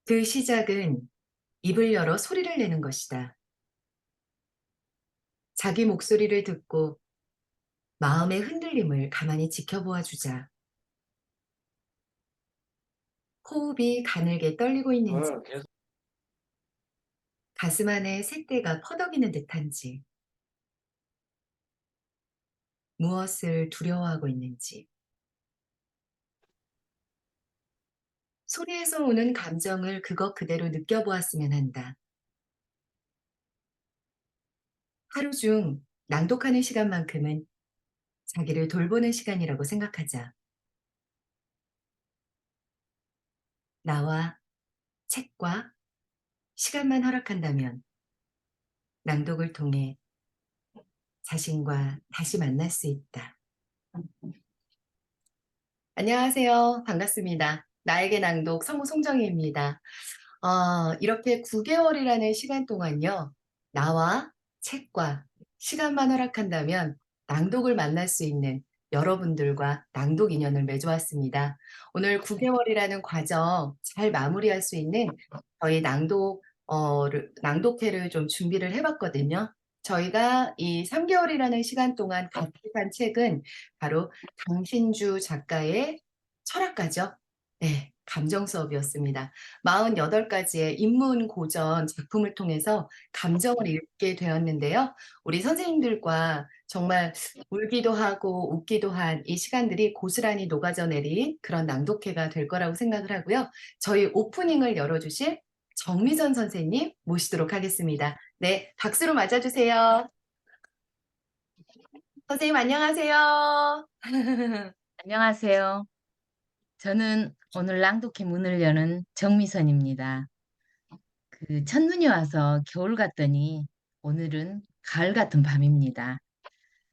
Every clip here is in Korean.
그 시작은 입을 열어 소리를 내는 것이다. 자기 목소리를 듣고 마음의 흔들림을 가만히 지켜보아 주자. 호흡이 가늘게 떨리고 있는지, 계속. 가슴 안에 새떼가 퍼덕이는 듯한지, 무엇을 두려워하고 있는지, 소리에서 오는 감정을 그것 그대로 느껴보았으면 한다. 하루 중 낭독하는 시간만큼은 자기를 돌보는 시간이라고 생각하자. 나와 책과 시간만 허락한다면 낭독을 통해 자신과 다시 만날 수 있다. 안녕하세요. 반갑습니다. 나에게 낭독 성우 송정희입니다. 이렇게 9개월이라는 시간 동안요. 나와 책과 시간만 허락한다면 낭독을 만날 수 있는 여러분들과 낭독 인연을 맺어왔습니다. 오늘 9개월이라는 과정 잘 마무리할 수 있는 저희 낭독회를 좀 준비를 해봤거든요. 저희가 이 3개월이라는 시간 동안 같이 산 책은 바로 강신주 작가의 철학가죠. 네, 감정 수업이었습니다. 48가지의 인문 고전 작품을 통해서 감정을 읽게 되었는데요. 우리 선생님들과 정말 울기도 하고 웃기도 한 이 시간들이 고스란히 녹아져 내린 그런 낭독회가 될 거라고 생각을 하고요. 저희 오프닝을 열어주실 정미전 선생님 모시도록 하겠습니다. 네, 박수로 맞아주세요. 선생님 안녕하세요. 안녕하세요. 저는 오늘 낭독회 문을 여는 정미선입니다. 첫눈이 와서 겨울 같더니 오늘은 가을 같은 밤입니다.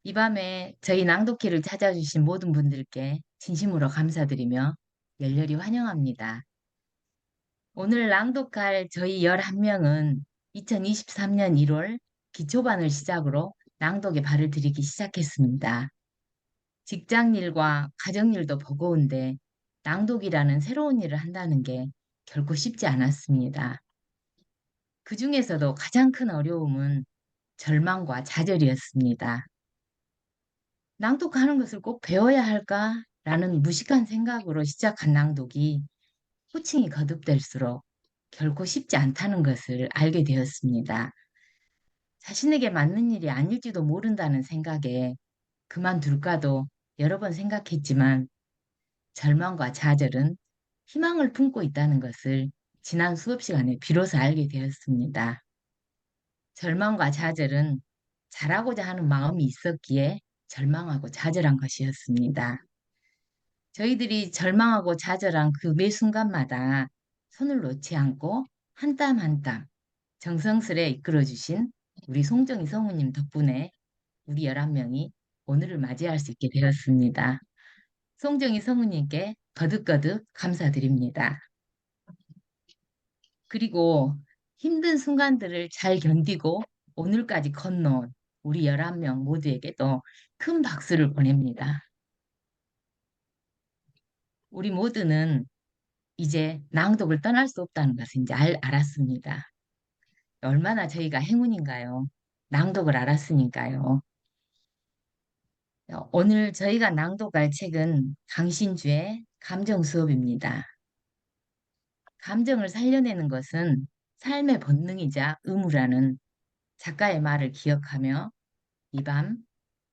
이 밤에 저희 낭독회를 찾아주신 모든 분들께 진심으로 감사드리며 열렬히 환영합니다. 오늘 낭독할 저희 11명은 2023년 1월 기초반을 시작으로 낭독에 발을 들이기 시작했습니다. 직장 일과 가정 일도 버거운데 낭독이라는 새로운 일을 한다는 게 결코 쉽지 않았습니다. 그 중에서도 가장 큰 어려움은 절망과 좌절이었습니다. 낭독하는 것을 꼭 배워야 할까라는 무식한 생각으로 시작한 낭독이 호칭이 거듭될수록 결코 쉽지 않다는 것을 알게 되었습니다. 자신에게 맞는 일이 아닐지도 모른다는 생각에 그만둘까도 여러 번 생각했지만 절망과 좌절은 희망을 품고 있다는 것을 지난 수업 시간에 비로소 알게 되었습니다. 절망과 좌절은 잘하고자 하는 마음이 있었기에 절망하고 좌절한 것이었습니다. 저희들이 절망하고 좌절한 그 매 순간마다 손을 놓지 않고 한 땀 한 땀 정성스레 이끌어주신 우리 송정희 성우님 덕분에 우리 11명이 오늘을 맞이할 수 있게 되었습니다. 송정희 성우님께 거듭거듭 감사드립니다. 그리고 힘든 순간들을 잘 견디고 오늘까지 건너온 우리 11명 모두에게도 큰 박수를 보냅니다. 우리 모두는 이제 낭독을 떠날 수 없다는 것을 이제 알았습니다. 얼마나 저희가 행운인가요? 낭독을 알았으니까요. 오늘 저희가 낭독할 책은 강신주의 감정 수업입니다. 감정을 살려내는 것은 삶의 본능이자 의무라는 작가의 말을 기억하며 이 밤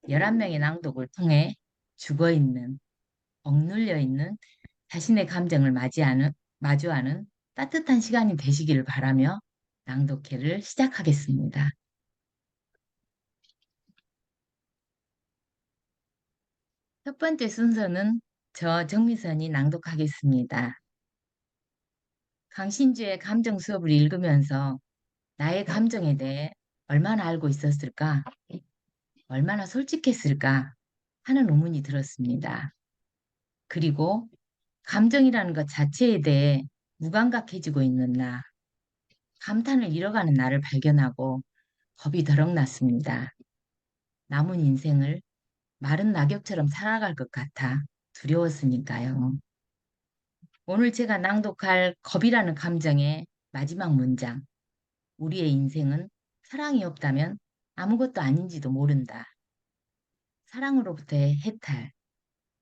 11명의 낭독을 통해 죽어있는, 억눌려 있는 자신의 감정을 마주하는 따뜻한 시간이 되시기를 바라며 낭독회를 시작하겠습니다. 첫 번째 순서는 저 정미선이 낭독하겠습니다. 강신주의 감정 수업을 읽으면서 나의 감정에 대해 얼마나 알고 있었을까? 얼마나 솔직했을까? 하는 의문이 들었습니다. 그리고 감정이라는 것 자체에 대해 무감각해지고 있는 나, 감탄을 잃어가는 나를 발견하고 겁이 더럭 났습니다. 남은 인생을 마른 낙엽처럼 살아갈 것 같아 두려웠으니까요. 오늘 제가 낭독할 겁이라는 감정의 마지막 문장. 우리의 인생은 사랑이 없다면 아무것도 아닌지도 모른다. 사랑으로부터의 해탈.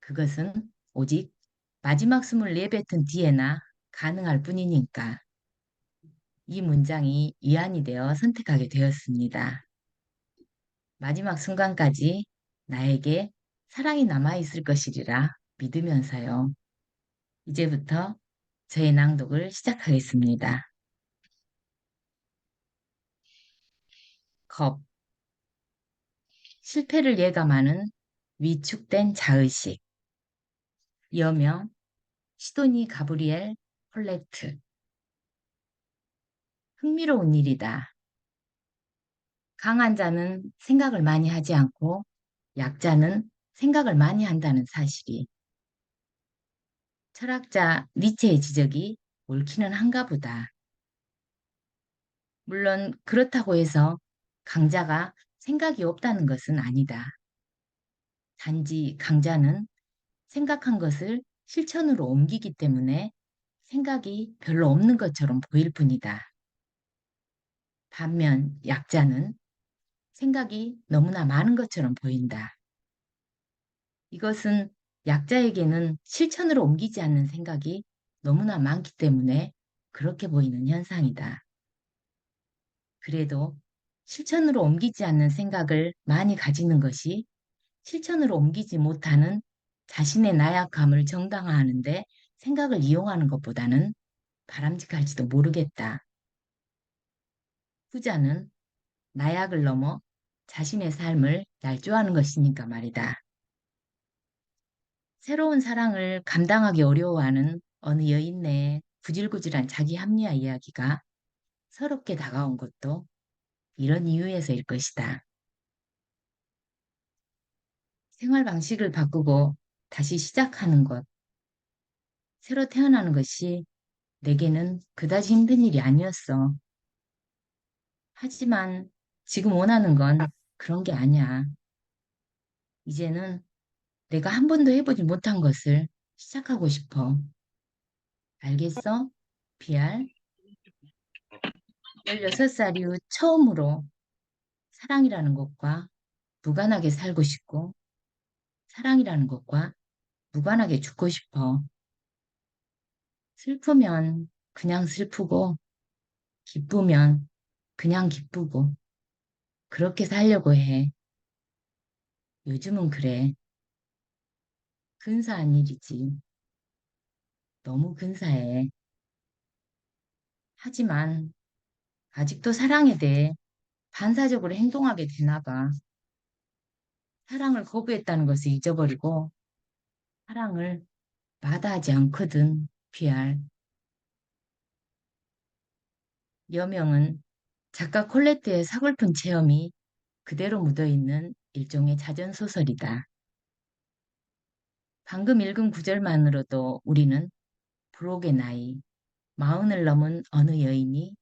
그것은 오직 마지막 숨을 내뱉은 뒤에나 가능할 뿐이니까. 이 문장이 위안이 되어 선택하게 되었습니다. 마지막 순간까지 나에게 사랑이 남아있을 것이리라 믿으면서요. 이제부터 저의 낭독을 시작하겠습니다. 겁. 실패를 예감하는 위축된 자의식. 여명 시도니 가브리엘 폴레트. 흥미로운 일이다. 강한 자는 생각을 많이 하지 않고 약자는 생각을 많이 한다는 사실이. 철학자 니체의 지적이 옳기는 한가 보다. 물론 그렇다고 해서 강자가 생각이 없다는 것은 아니다. 단지 강자는 생각한 것을 실천으로 옮기기 때문에 생각이 별로 없는 것처럼 보일 뿐이다. 반면 약자는 생각이 너무나 많은 것처럼 보인다. 이것은 약자에게는 실천으로 옮기지 않는 생각이 너무나 많기 때문에 그렇게 보이는 현상이다. 그래도 실천으로 옮기지 않는 생각을 많이 가지는 것이 실천으로 옮기지 못하는 자신의 나약함을 정당화하는데 생각을 이용하는 것보다는 바람직할지도 모르겠다. 후자는 나약을 넘어 자신의 삶을 날조하는 것이니까 말이다. 새로운 사랑을 감당하기 어려워하는 어느 여인네의 구질구질한 자기 합리화 이야기가 서럽게 다가온 것도 이런 이유에서일 것이다. 생활 방식을 바꾸고 다시 시작하는 것, 새로 태어나는 것이 내게는 그다지 힘든 일이 아니었어. 하지만 지금 원하는 건 그런 게 아니야. 이제는 내가 한 번도 해보지 못한 것을 시작하고 싶어. 알겠어? 비알, 16살 이후 처음으로 사랑이라는 것과 무관하게 살고 싶고, 사랑이라는 것과 무관하게 죽고 싶어. 슬프면 그냥 슬프고, 기쁘면 그냥 기쁘고, 그렇게 살려고 해. 요즘은 그래. 근사한 일이지. 너무 근사해. 하지만 아직도 사랑에 대해 반사적으로 행동하게 되나 봐. 사랑을 거부했다는 것을 잊어버리고 사랑을 마다하지 않거든, 비알. 여명은 작가 콜레트의 서글픈 체험이 그대로 묻어있는 일종의 자전소설이다. 방금 읽은 구절만으로도 우리는 브록의 나이, 마흔을 넘은 어느 여인이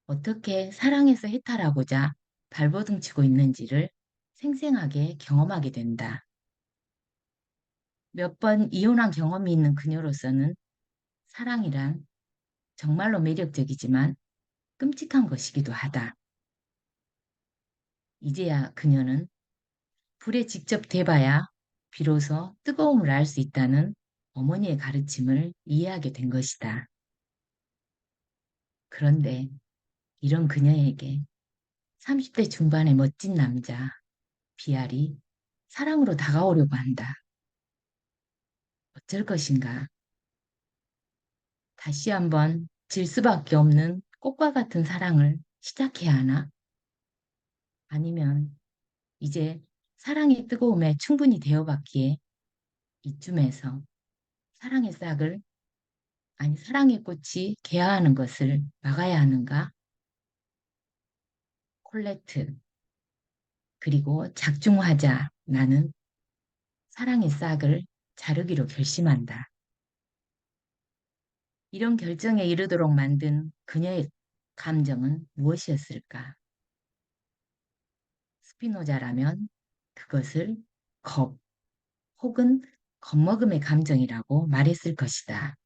어떻게 사랑에서 해탈하고자 발버둥치고 있는지를 생생하게 경험하게 된다. 몇 번 이혼한 경험이 있는 그녀로서는 사랑이란 정말로 매력적이지만 끔찍한 것이기도 하다. 이제야 그녀는 불에 직접 대봐야 비로소 뜨거움을 알 수 있다는 어머니의 가르침을 이해하게 된 것이다. 그런데 이런 그녀에게 30대 중반의 멋진 남자, 비알이 사랑으로 다가오려고 한다. 어쩔 것인가? 다시 한번 질 수밖에 없는 꽃과 같은 사랑을 시작해야 하나? 아니면 이제 사랑의 뜨거움에 충분히 데워봤기에 이쯤에서 사랑의 싹을, 아니 사랑의 꽃이 개화하는 것을 막아야 하는가? 콜레트, 그리고 작중하자 나는 사랑의 싹을 자르기로 결심한다. 이런 결정에 이르도록 만든 그녀의 감정은 무엇이었을까? 스피노자라면 그것을 겁 혹은 겁먹음의 감정이라고 말했을 것이다.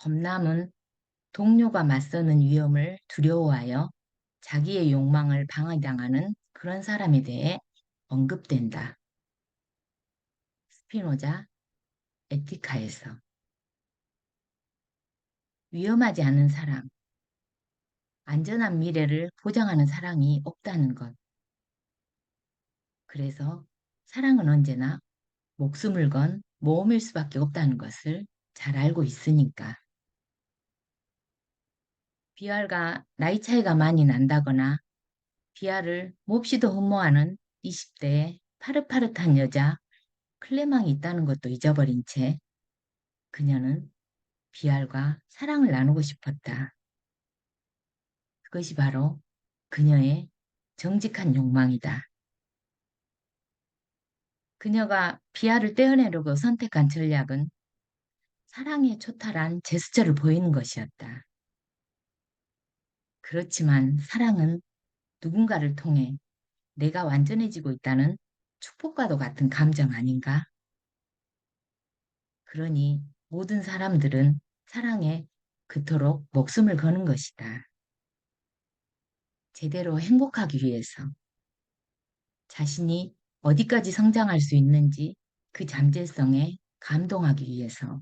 검남은 동료가 맞서는 위험을 두려워하여 자기의 욕망을 방해당하는 그런 사람에 대해 언급된다. 스피노자 에티카에서 위험하지 않은 사랑, 안전한 미래를 보장하는 사랑이 없다는 것. 그래서 사랑은 언제나 목숨을 건 모험일 수밖에 없다는 것을 잘 알고 있으니까. 비알과 나이 차이가 많이 난다거나 비알을 몹시도 흠모하는 20대의 파릇파릇한 여자 클레망이 있다는 것도 잊어버린 채 그녀는 비알과 사랑을 나누고 싶었다. 그것이 바로 그녀의 정직한 욕망이다. 그녀가 비알을 떼어내려고 선택한 전략은 사랑에 초탈한 제스처를 보이는 것이었다. 그렇지만 사랑은 누군가를 통해 내가 완전해지고 있다는 축복과도 같은 감정 아닌가? 그러니 모든 사람들은 사랑에 그토록 목숨을 거는 것이다. 제대로 행복하기 위해서 자신이 어디까지 성장할 수 있는지 그 잠재성에 감동하기 위해서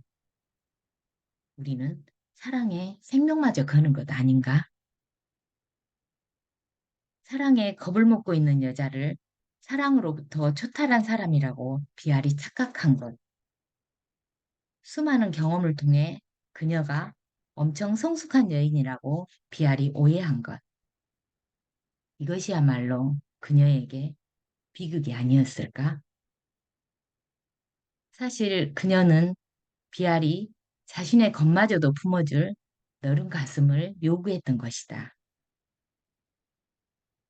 우리는 사랑에 생명마저 거는 것 아닌가? 사랑에 겁을 먹고 있는 여자를 사랑으로부터 초탈한 사람이라고 비알이 착각한 것. 수많은 경험을 통해 그녀가 엄청 성숙한 여인이라고 비알이 오해한 것. 이것이야말로 그녀에게 비극이 아니었을까? 사실 그녀는 비알이 자신의 겁마저도 품어줄 너른 가슴을 요구했던 것이다.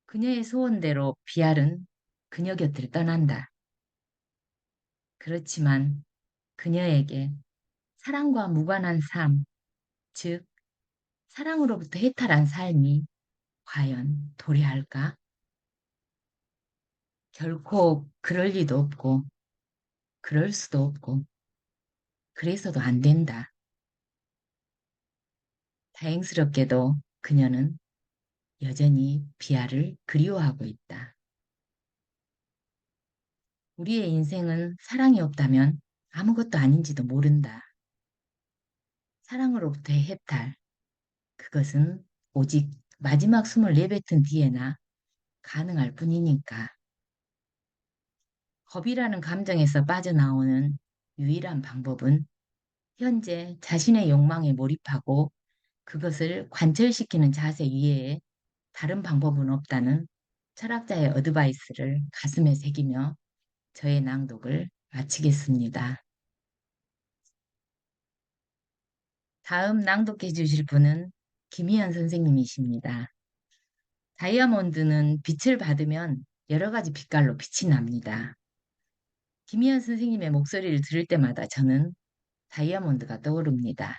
그녀의 소원대로 비알은 그녀 곁을 떠난다. 그렇지만 그녀에게 사랑과 무관한 삶, 즉 사랑으로부터 해탈한 삶이 과연 도래할까? 결코 그럴 리도 없고 그럴 수도 없고 그래서도 안 된다. 다행스럽게도 그녀는 여전히 비아를 그리워하고 있다. 우리의 인생은 사랑이 없다면 아무것도 아닌지도 모른다. 사랑으로부터의 해탈, 그것은 오직 마지막 숨을 내뱉은 뒤에나 가능할 뿐이니까. 겁이라는 감정에서 빠져나오는 유일한 방법은 현재 자신의 욕망에 몰입하고 그것을 관철시키는 자세 이외에 다른 방법은 없다는 철학자의 어드바이스를 가슴에 새기며 저의 낭독을 마치겠습니다. 다음 낭독해 주실 분은 김희연 선생님이십니다. 다이아몬드는 빛을 받으면 여러 가지 빛깔로 빛이 납니다. 김희연 선생님의 목소리를 들을 때마다 저는 다이아몬드가 떠오릅니다.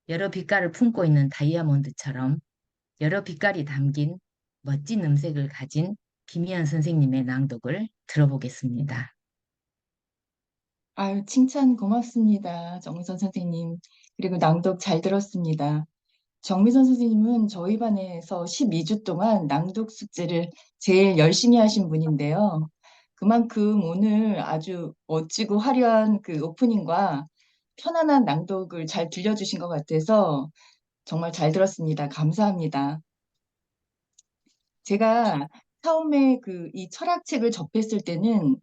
여러 빛깔을 품고 있는 다이아몬드처럼 여러 빛깔이 담긴 멋진 음색을 가진 김희연 선생님의 낭독을 들어보겠습니다. 아유, 칭찬 고맙습니다. 정미선 선생님. 그리고 낭독 잘 들었습니다. 정미선 선생님은 저희 반에서 12주 동안 낭독 숙제를 제일 열심히 하신 분인데요. 그만큼 오늘 아주 멋지고 화려한 그 오프닝과 편안한 낭독을 잘 들려주신 것 같아서 정말 잘 들었습니다. 감사합니다. 제가 처음에 그 이 철학책을 접했을 때는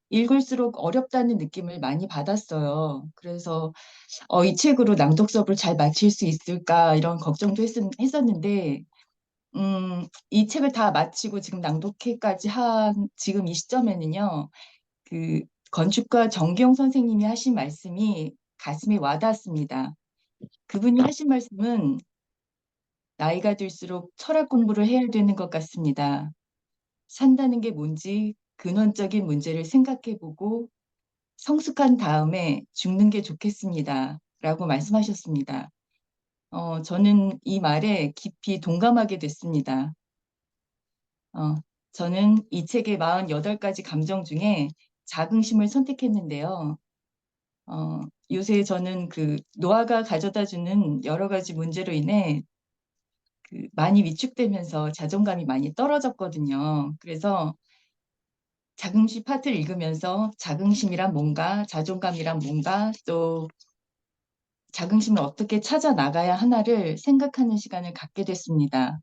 읽을수록 어렵다는 느낌을 많이 받았어요. 그래서 이 책으로 낭독 수업을 잘 마칠 수 있을까 이런 걱정도 했었는데 이 책을 다 마치고 지금 낭독회까지 한 지금 이 시점에는요. 그 건축가 정기용 선생님이 하신 말씀이 가슴에 와닿았습니다. 그분이 하신 말씀은 나이가 들수록 철학 공부를 해야 되는 것 같습니다. 산다는 게 뭔지 근원적인 문제를 생각해보고 성숙한 다음에 죽는 게 좋겠습니다. 라고 말씀하셨습니다. 저는 이 말에 깊이 동감하게 됐습니다. 어, 저는 이 책의 48가지 감정 중에 자긍심을 선택했는데요. 어, 요새 저는 그 노화가 가져다주는 여러 가지 문제로 인해 많이 위축되면서 자존감이 많이 떨어졌거든요. 그래서 자긍심 파트를 읽으면서 자긍심이란 뭔가, 자존감이란 뭔가, 또 자긍심을 어떻게 찾아 나가야 하나를 생각하는 시간을 갖게 됐습니다.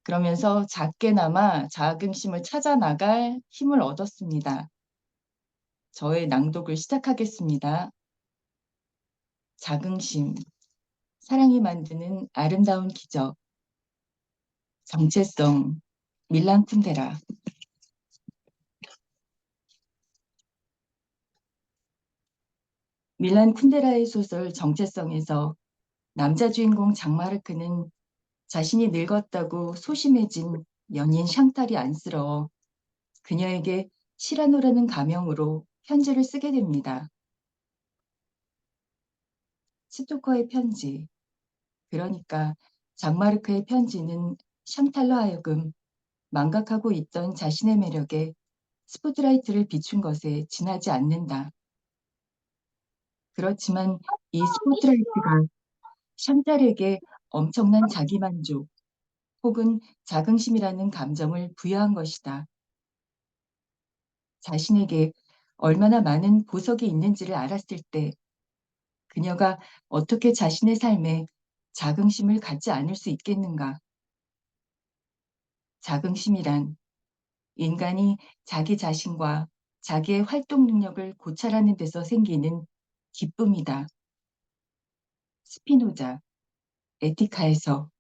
그러면서 작게나마 자긍심을 찾아 나갈 힘을 얻었습니다. 저의 낭독을 시작하겠습니다. 자긍심, 사랑이 만드는 아름다운 기적, 정체성, 밀란 쿤데라. 밀란 쿤데라의 소설 정체성에서 남자 주인공 장마르크는 자신이 늙었다고 소심해진 연인 샹탈이 안쓰러워 그녀에게 시라노라는 가명으로 편지를 쓰게 됩니다. 스토커의 편지. 그러니까 장마르크의 편지는 샹탈로 하여금 망각하고 있던 자신의 매력에 스포트라이트를 비춘 것에 지나지 않는다. 그렇지만 이 스포트라이트가 샹탈에게 엄청난 자기만족 혹은 자긍심이라는 감정을 부여한 것이다. 자신에게 얼마나 많은 보석이 있는지를 알았을 때 그녀가 어떻게 자신의 삶에 자긍심을 갖지 않을 수 있겠는가? 자긍심이란 인간이 자기 자신과 자기의 활동 능력을 고찰하는 데서 생기는 기쁨이다. 스피노자, 에티카에서.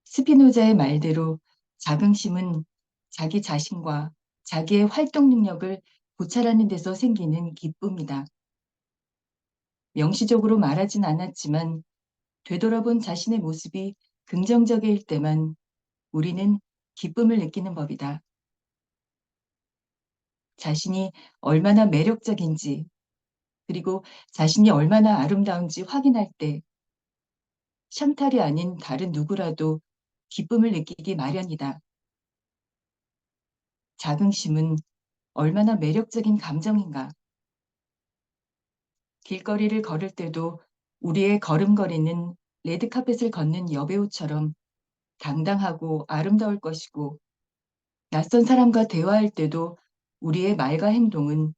스피노자의 말대로 자긍심은 자기 자신과 자기의 활동 능력을 고찰하는 데서 생기는 기쁨이다. 명시적으로 말하진 않았지만 되돌아본 자신의 모습이 긍정적일 때만 우리는 기쁨을 느끼는 법이다. 자신이 얼마나 매력적인지 그리고 자신이 얼마나 아름다운지 확인할 때 샹탈이 아닌 다른 누구라도 기쁨을 느끼기 마련이다. 자긍심은 얼마나 매력적인 감정인가. 길거리를 걸을 때도 우리의 걸음걸이는 레드카펫을 걷는 여배우처럼 당당하고 아름다울 것이고 낯선 사람과 대화할 때도 우리의 말과 행동은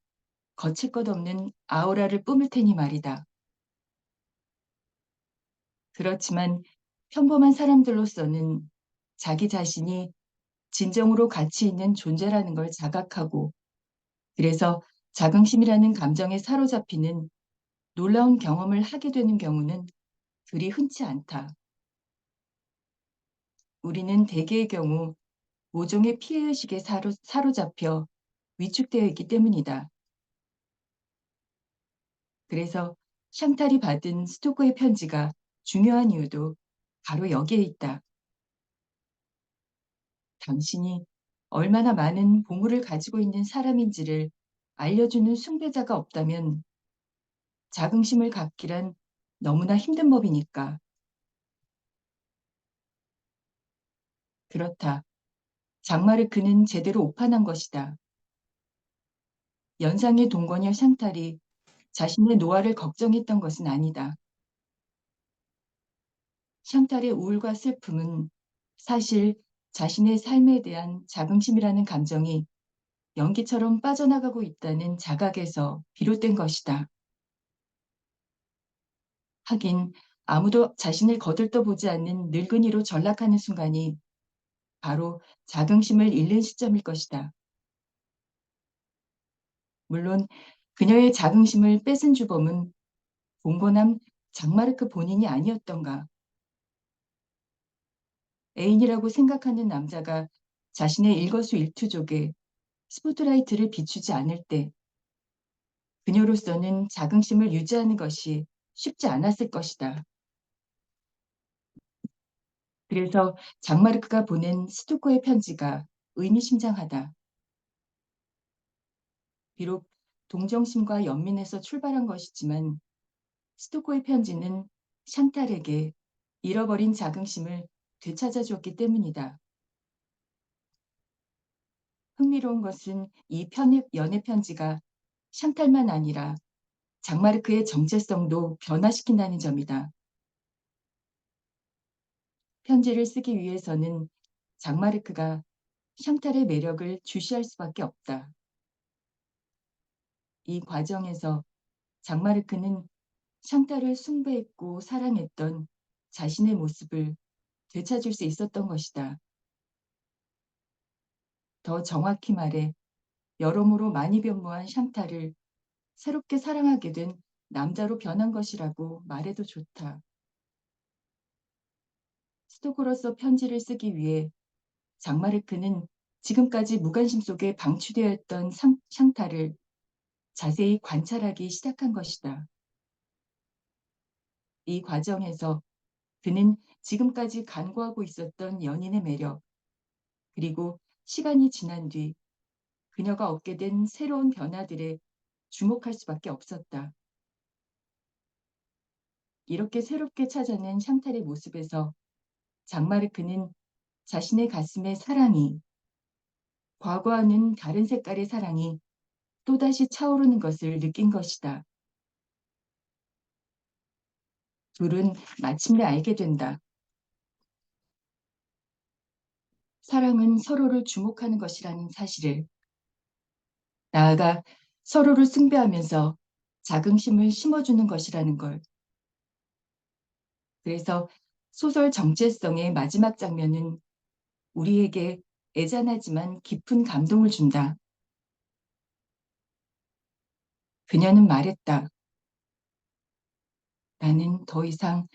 거칠 것 없는 아우라를 뿜을 테니 말이다. 그렇지만 평범한 사람들로서는 자기 자신이 진정으로 가치 있는 존재라는 걸 자각하고 그래서 자긍심이라는 감정에 사로잡히는 놀라운 경험을 하게 되는 경우는 그리 흔치 않다. 우리는 대개의 경우 모종의 피해의식에 사로잡혀 위축되어 있기 때문이다. 그래서 샹탈이 받은 스토커의 편지가 중요한 이유도 바로 여기에 있다. 당신이 얼마나 많은 보물을 가지고 있는 사람인지를 알려주는 숭배자가 없다면 자긍심을 갖기란 너무나 힘든 법이니까. 그렇다. 장마르크는 제대로 오판한 것이다. 연상의 동거녀 샹탈이 자신의 노화를 걱정했던 것은 아니다. 샹탈의 우울과 슬픔은 사실 자신의 삶에 대한 자긍심이라는 감정이 연기처럼 빠져나가고 있다는 자각에서 비롯된 것이다. 하긴 아무도 자신을 거들떠보지 않는 늙은이로 전락하는 순간이 바로 자긍심을 잃는 시점일 것이다. 물론 그녀의 자긍심을 뺏은 주범은 봉건함 장마르크 본인이 아니었던가. 애인이라고 생각하는 남자가 자신의 일거수일투족에 스포트라이트를 비추지 않을 때 그녀로서는 자긍심을 유지하는 것이 쉽지 않았을 것이다. 그래서 장마르크가 보낸 스토커의 편지가 의미심장하다. 비록 동정심과 연민에서 출발한 것이지만 스토커의 편지는 샹탈에게 잃어버린 자긍심을 되찾아주었기 때문이다. 흥미로운 것은 이 연애 편지가 샹탈만 아니라 장마르크의 정체성도 변화시킨다는 점이다. 편지를 쓰기 위해서는 장마르크가 샹탈의 매력을 주시할 수밖에 없다. 이 과정에서 장마르크는 샹탈을 숭배했고 사랑했던 자신의 모습을 되찾을 수 있었던 것이다. 더 정확히 말해 여러모로 많이 변모한 샹탈을 새롭게 사랑하게 된 남자로 변한 것이라고 말해도 좋다. 스토커로서 편지를 쓰기 위해 장마르크는 지금까지 무관심 속에 방치되어 있던 샹탈을 자세히 관찰하기 시작한 것이다. 이 과정에서 그는 지금까지 간구하고 있었던 연인의 매력, 그리고 시간이 지난 뒤 그녀가 얻게 된 새로운 변화들에 주목할 수밖에 없었다. 이렇게 새롭게 찾아낸 샹탈의 모습에서 장마르크는 자신의 가슴에 사랑이, 과거와는 다른 색깔의 사랑이 또다시 차오르는 것을 느낀 것이다. 둘은 마침내 알게 된다. 사랑은 서로를 주목하는 것이라는 사실을. 나아가 서로를 숭배하면서 자긍심을 심어주는 것이라는 걸. 그래서 소설 정체성의 마지막 장면은 우리에게 애잔하지만 깊은 감동을 준다. 그녀는 말했다. 나는 더 이상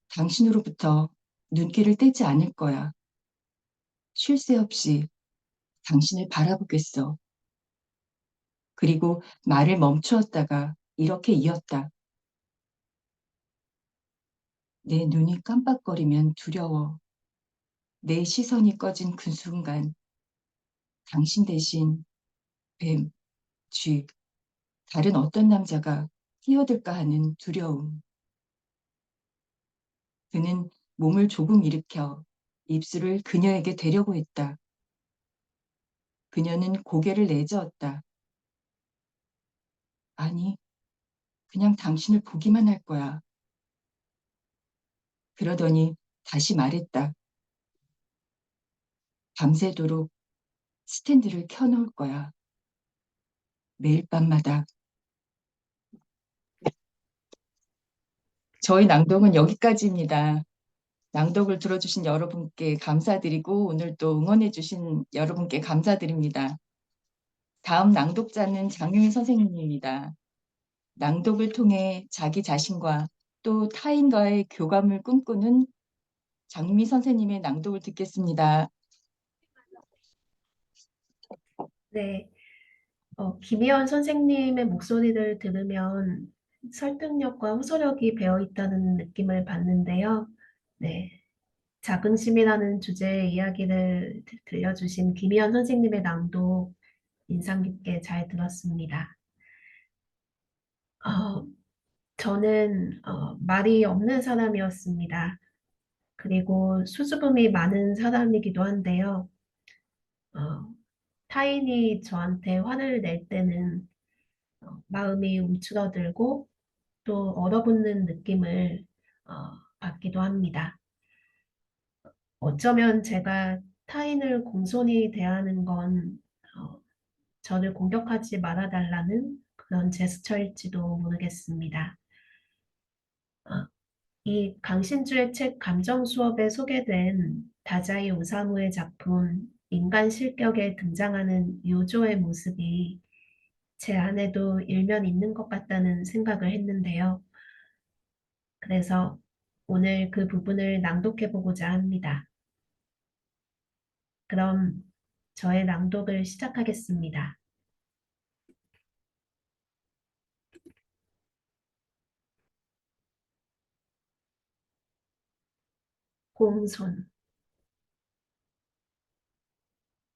당신으로부터 눈길을 떼지 않을 거야. 쉴 새 없이 당신을 바라보겠어. 그리고 말을 멈추었다가 이렇게 이었다. 내 눈이 깜빡거리면 두려워. 내 시선이 꺼진 그 순간 당신 대신 뱀, 쥐, 다른 어떤 남자가 끼어들까 하는 두려움. 그는 몸을 조금 일으켜 입술을 그녀에게 대려고 했다. 그녀는 고개를 내저었다. 아니, 그냥 당신을 보기만 할 거야. 그러더니 다시 말했다. 밤새도록 스탠드를 켜놓을 거야. 매일 밤마다. 저희 낭독은 여기까지입니다. 낭독을 들어주신 여러분께 감사드리고 오늘 또 응원해주신 여러분께 감사드립니다. 다음 낭독자는 장유미 선생님입니다. 낭독을 통해 자기 자신과 또 타인과의 교감을 꿈꾸는 장유미 선생님의 낭독을 듣겠습니다. 네, 김희연 선생님의 목소리를 들으면 설득력과 호소력이 배어 있다는 느낌을 받는데요. 네, 자긍심이라는 주제의 이야기를 들려주신 김희연 선생님의 낭독 인상 깊게 잘 들었습니다. 어, 저는 말이 없는 사람이었습니다. 그리고 수줍음이 많은 사람이기도 한데요. 어, 타인이 저한테 화를 낼 때는 마음이 움츠러들고 또 얼어붙는 느낌을 어, 받기도 합니다. 어쩌면 제가 타인을 공손히 대하는 건 저를 공격하지 말아달라는 그런 제스처일지도 모르겠습니다. 어, 이 강신주의 책 감정 수업에 소개된 다자이 오사무의 작품 인간 실격에 등장하는 요조의 모습이 제 안에도 일면 있는 것 같다는 생각을 했는데요. 그래서 오늘 그 부분을 낭독해 보고자 합니다. 그럼 저의 낭독을 시작하겠습니다. 공손.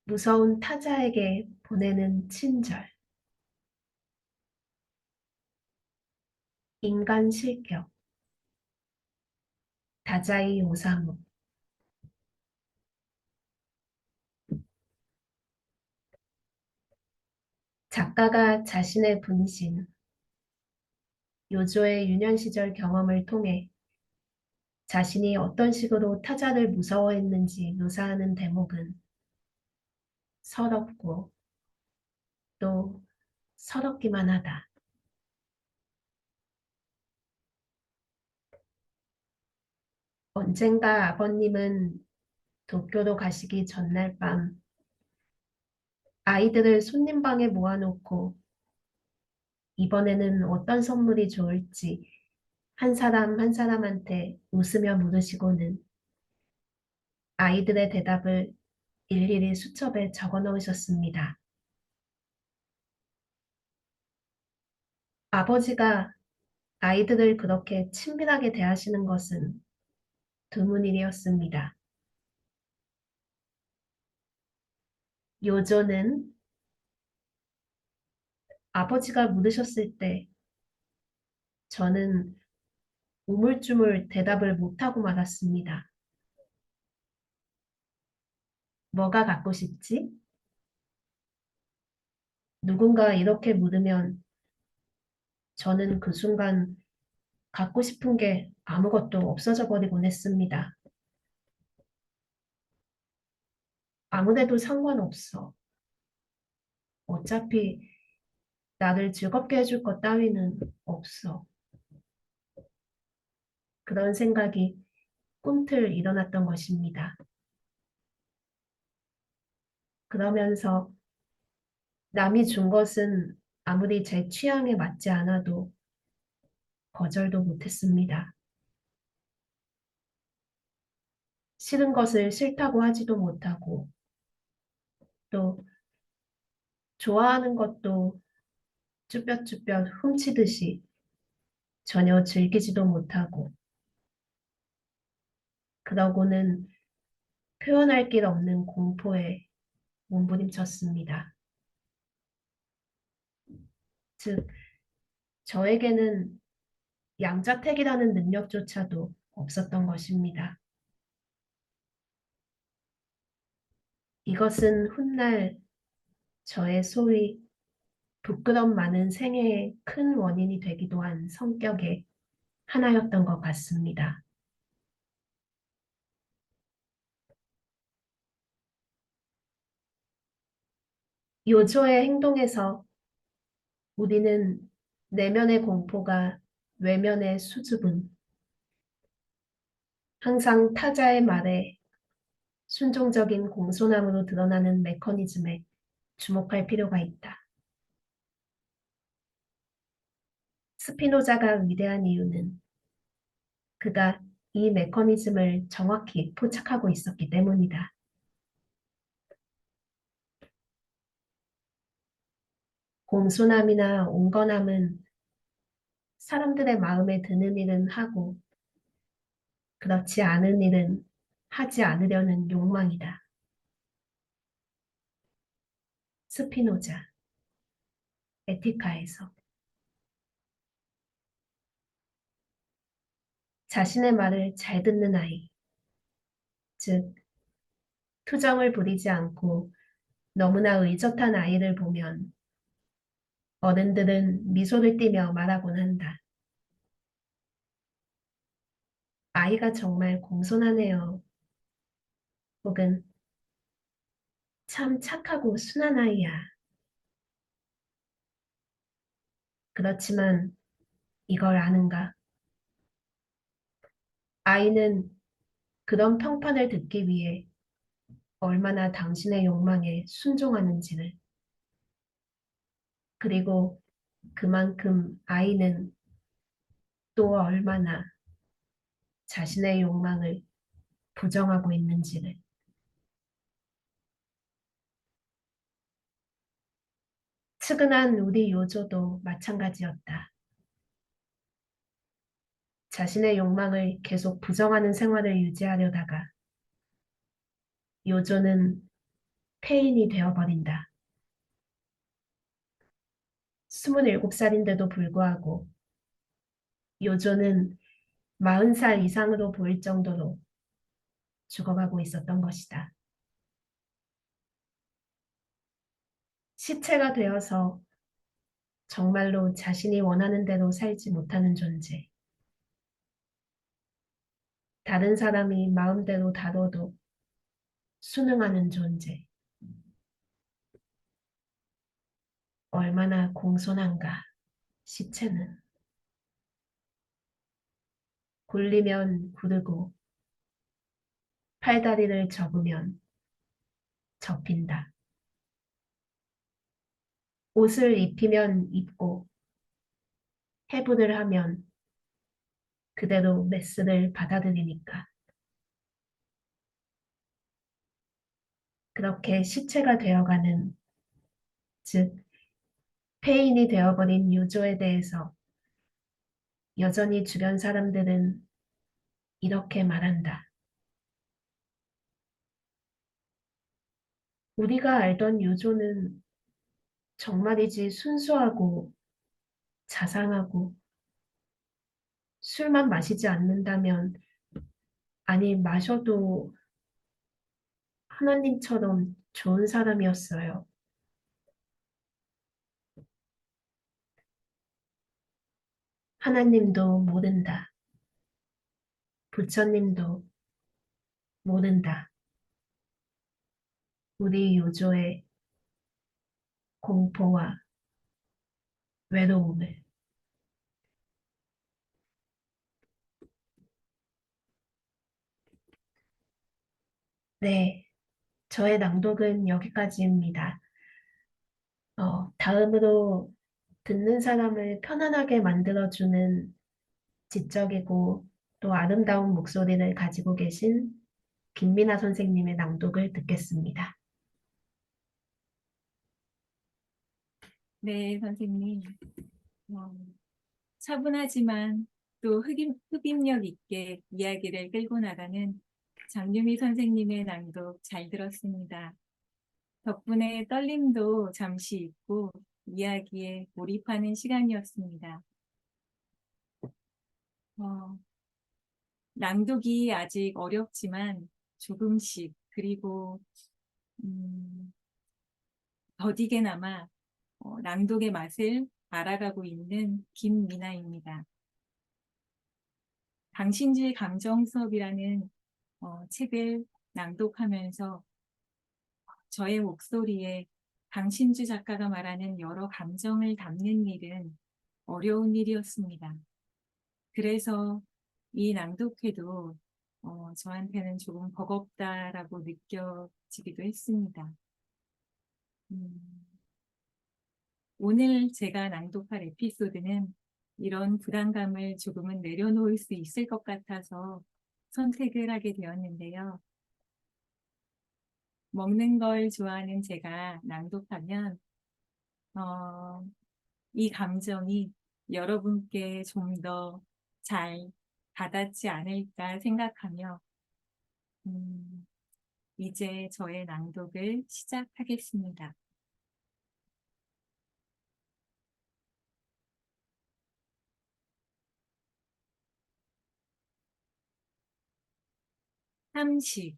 무서운 타자에게 보내는 친절. 인간 실격. 다자이 오사무. 작가가 자신의 분신. 요조의 유년 시절 경험을 통해 자신이 어떤 식으로 타자를 무서워했는지 묘사하는 대목은 서럽고 또 서럽기만 하다. 언젠가 아버님은 도쿄로 가시기 전날 밤 아이들을 손님방에 모아놓고 이번에는 어떤 선물이 좋을지 한 사람 한 사람한테 웃으며 물으시고는 아이들의 대답을 일일이 수첩에 적어 놓으셨습니다. 아버지가 아이들을 그렇게 친밀하게 대하시는 것은 드문 일이었습니다. 요조는 아버지가 물으셨을 때 저는 우물쭈물 대답을 못하고 말았습니다. 뭐가 갖고 싶지? 누군가 이렇게 물으면 저는 그 순간 갖고 싶은 게 아무것도 없어져 버리곤 했습니다. 아무래도 상관없어. 어차피 나를 즐겁게 해줄 것 따위는 없어. 그런 생각이 꿈틀 일어났던 것입니다. 그러면서 남이 준 것은 아무리 제 취향에 맞지 않아도 거절도 못했습니다. 싫은 것을 싫다고 하지도 못하고 또 좋아하는 것도 쭈뼛쭈뼛 훔치듯이 전혀 즐기지도 못하고 그러고는 표현할 길 없는 공포에 몸부림쳤습니다. 즉, 저에게는 양자택이라는 능력조차도 없었던 것입니다. 이것은 훗날 저의 소위 부끄럼 많은 생애의 큰 원인이 되기도 한 성격의 하나였던 것 같습니다. 요조의 행동에서 우리는 내면의 공포가 외면의 수줍음, 항상 타자의 말에 순종적인 공손함으로 드러나는 메커니즘에 주목할 필요가 있다. 스피노자가 위대한 이유는 그가 이 메커니즘을 정확히 포착하고 있었기 때문이다. 공손함이나 온건함은 사람들의 마음에 드는 일은 하고 그렇지 않은 일은 하지 않으려는 욕망이다. 스피노자, 에티카에서 자신의 말을 잘 듣는 아이, 즉 투정을 부리지 않고 너무나 의젓한 아이를 보면 어른들은 미소를 띠며 말하곤 한다. 아이가 정말 공손하네요. 혹은 참 착하고 순한 아이야. 그렇지만 이걸 아는가? 아이는 그런 평판을 듣기 위해 얼마나 당신의 욕망에 순종하는지를, 그리고 그만큼 아이는 또 얼마나 자신의 욕망을 부정하고 있는지를. 측은한 우리 요조도 마찬가지였다. 자신의 욕망을 계속 부정하는 생활을 유지하려다가 요조는 폐인이 되어버린다. 27살인데도 불구하고 요조는 40살 이상으로 보일 정도로 죽어가고 있었던 것이다. 시체가 되어서 정말로 자신이 원하는 대로 살지 못하는 존재. 다른 사람이 마음대로 다뤄도 순응하는 존재. 얼마나 공손한가, 시체는. 굴리면 구르고, 팔다리를 접으면 접힌다. 옷을 입히면 입고, 해부를 하면 그대로 메스를 받아들이니까. 그렇게 시체가 되어가는, 즉, 폐인이 되어버린 유조에 대해서 여전히 주변 사람들은 이렇게 말한다. 우리가 알던 유조는 정말이지 순수하고 자상하고 술만 마시지 않는다면, 아니, 마셔도 하나님처럼 좋은 사람이었어요. 하나님도 모른다. 부처님도 모른다. 우리 유조의 공포와 외로움을. 네, 저의 낭독은 여기까지입니다. 다음으로 듣는 사람을 편안하게 만들어주는 지적이고 또 아름다운 목소리를 가지고 계신 김미나 선생님의 낭독을 듣겠습니다. 네, 선생님. 어, 차분하지만 또 흡입력 있게 이야기를 끌고 나가는 장유미 선생님의 낭독 잘 들었습니다. 덕분에 떨림도 잠시 잊고 이야기에 몰입하는 시간이었습니다. 낭독이 아직 어렵지만 조금씩 그리고 더디게나마 낭독의 맛을 알아가고 있는 김미나입니다. 당신주의 감정 수업이라는 책을 낭독하면서 저의 목소리에 당신주 작가가 말하는 여러 감정을 담는 일은 어려운 일이었습니다. 그래서 이 낭독회도 저한테는 조금 버겁다라고 느껴지기도 했습니다. 오늘 제가 낭독할 에피소드는 이런 부담감을 조금은 내려놓을 수 있을 것 같아서 선택을 하게 되었는데요. 먹는 걸 좋아하는 제가 낭독하면 이 감정이 여러분께 좀 더 잘 다닿지 않을까 생각하며 이제 저의 낭독을 시작하겠습니다. 삼식,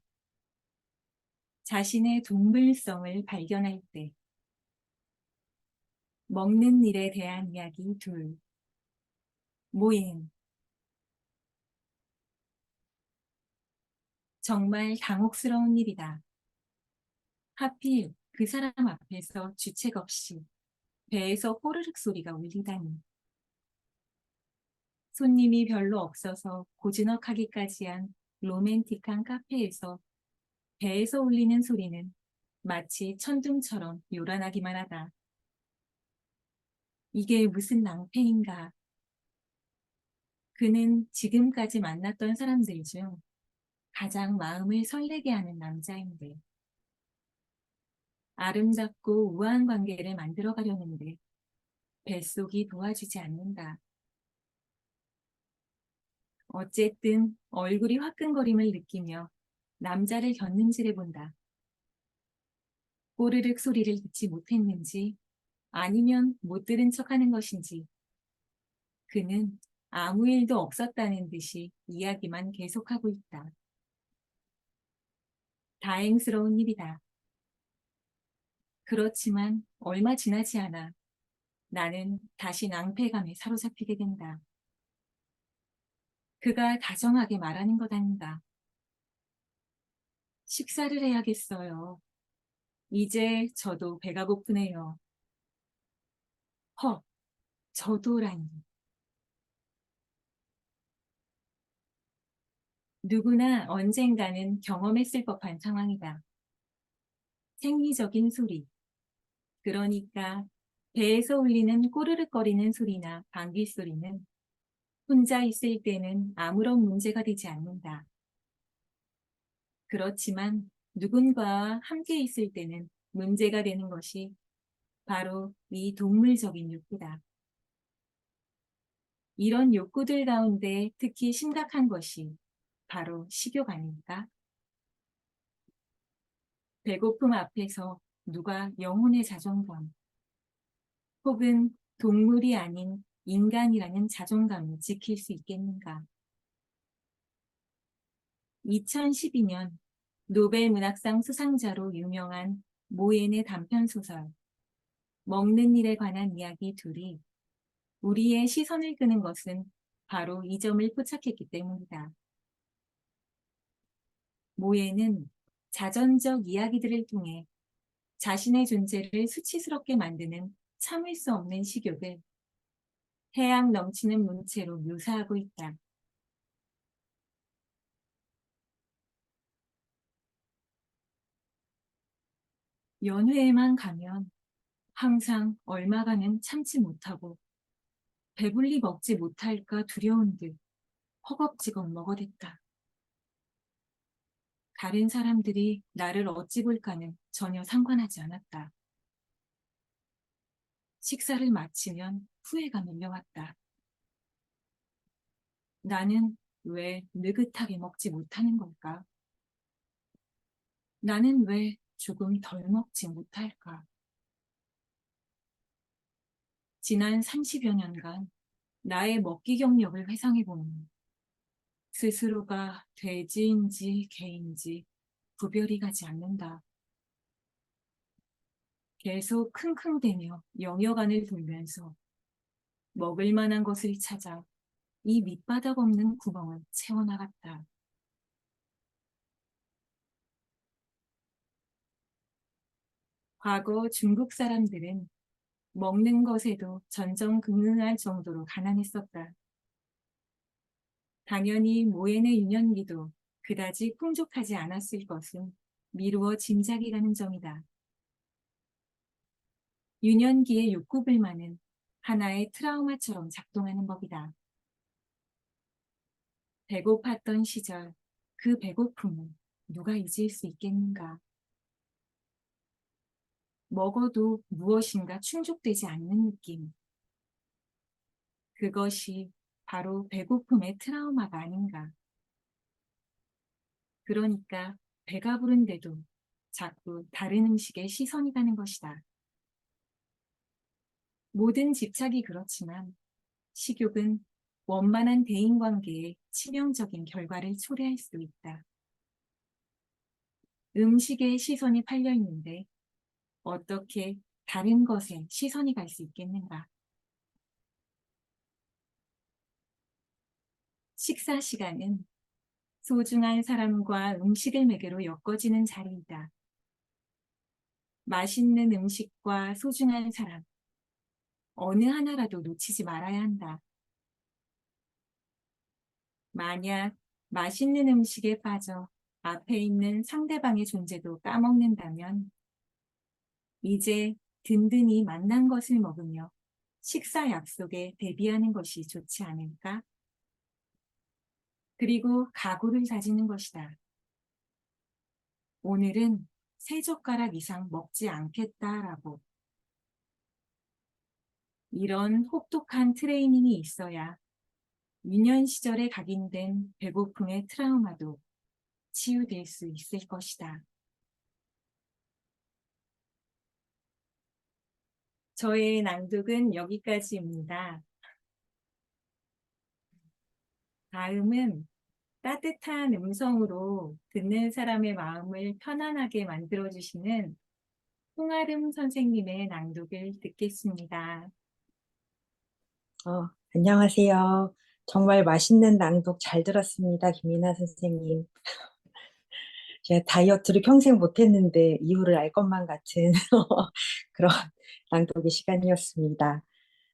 자신의 동물성을 발견할 때. 먹는 일에 대한 이야기 2. 모임. 정말 당혹스러운 일이다. 하필 그 사람 앞에서 주책 없이 배에서 꼬르륵 소리가 울리다니. 손님이 별로 없어서 고즈넉하기까지 한 로맨틱한 카페에서 배에서 울리는 소리는 마치 천둥처럼 요란하기만 하다. 이게 무슨 낭패인가. 그는 지금까지 만났던 사람들 중 가장 마음을 설레게 하는 남자인데, 아름답고 우아한 관계를 만들어 가려는데 뱃속이 도와주지 않는다. 어쨌든 얼굴이 화끈거림을 느끼며 남자를 곁눈질해 본다. 꼬르륵 소리를 듣지 못했는지 아니면 못 들은 척하는 것인지 그는 아무 일도 없었다는 듯이 이야기만 계속하고 있다. 다행스러운 일이다. 그렇지만 얼마 지나지 않아 나는 다시 낭패감에 사로잡히게 된다. 그가 다정하게 말하는 것 아닌가. 식사를 해야겠어요. 이제 저도 배가 고프네요. 헉, 저도라니. 누구나 언젠가는 경험했을 법한 상황이다. 생리적인 소리. 그러니까 배에서 울리는 꼬르륵거리는 소리나 방귀 소리는 혼자 있을 때는 아무런 문제가 되지 않는다. 그렇지만 누군가와 함께 있을 때는 문제가 되는 것이 바로 이 동물적인 욕구다. 이런 욕구들 가운데 특히 심각한 것이 바로 식욕 아닙니까? 배고픔 앞에서 누가 영혼의 자존감 혹은 동물이 아닌 인간이라는 자존감을 지킬 수 있겠는가? 2012년 노벨 문학상 수상자로 유명한 모엔의 단편소설 먹는 일에 관한 이야기 둘이 우리의 시선을 끄는 것은 바로 이 점을 포착했기 때문이다. 모에는 자전적 이야기들을 통해 자신의 존재를 수치스럽게 만드는 참을 수 없는 식욕을 해양 넘치는 문체로 묘사하고 있다. 연회에만 가면 항상 얼마간은 참지 못하고 배불리 먹지 못할까 두려운 듯 허겁지겁 먹어댔다. 다른 사람들이 나를 어찌 볼까는 전혀 상관하지 않았다. 식사를 마치면 후회가 밀려왔다. 나는 왜 느긋하게 먹지 못하는 걸까? 나는 왜 조금 덜 먹지 못할까? 지난 30여 년간 나의 먹기 경력을 회상해보면 스스로가 돼지인지 개인지 구별이 가지 않는다. 계속 킁킁대며 영역안을 돌면서 먹을 만한 것을 찾아 이 밑바닥 없는 구멍을 채워나갔다. 과거 중국 사람들은 먹는 것에도 전전긍긍할 정도로 가난했었다. 당연히 모엔의 유년기도 그다지 풍족하지 않았을 것은 미루어 짐작이 가는 점이다. 유년기의 욕구불만은 하나의 트라우마처럼 작동하는 법이다. 배고팠던 시절 그 배고픔을 누가 잊을 수 있겠는가? 먹어도 무엇인가 충족되지 않는 느낌. 그것이 바로 배고픔의 트라우마가 아닌가. 그러니까 배가 부른데도 자꾸 다른 음식에 시선이 가는 것이다. 모든 집착이 그렇지만 식욕은 원만한 대인관계에 치명적인 결과를 초래할 수 있다. 음식에 시선이 팔려 있는데 어떻게 다른 것에 시선이 갈 수 있겠는가? 식사 시간은 소중한 사람과 음식을 매개로 엮어지는 자리이다. 맛있는 음식과 소중한 사람, 어느 하나라도 놓치지 말아야 한다. 만약 맛있는 음식에 빠져 앞에 있는 상대방의 존재도 까먹는다면 이제 든든히 만난 것을 먹으며 식사 약속에 대비하는 것이 좋지 않을까? 그리고 각오를 다지는 것이다. 오늘은 3젓가락 이상 먹지 않겠다라고. 이런 혹독한 트레이닝이 있어야 유년 시절에 각인된 배고픔의 트라우마도 치유될 수 있을 것이다. 저의 낭독은 여기까지입니다. 다음은 따뜻한 음성으로 듣는 사람의 마음을 편안하게 만들어주시는 홍아름 선생님의 낭독을 듣겠습니다. 안녕하세요. 정말 맛있는 낭독 잘 들었습니다. 김민아 선생님. 제가 다이어트를 평생 못했는데 이유를 알 것만 같은 그런 낭독의 시간이었습니다.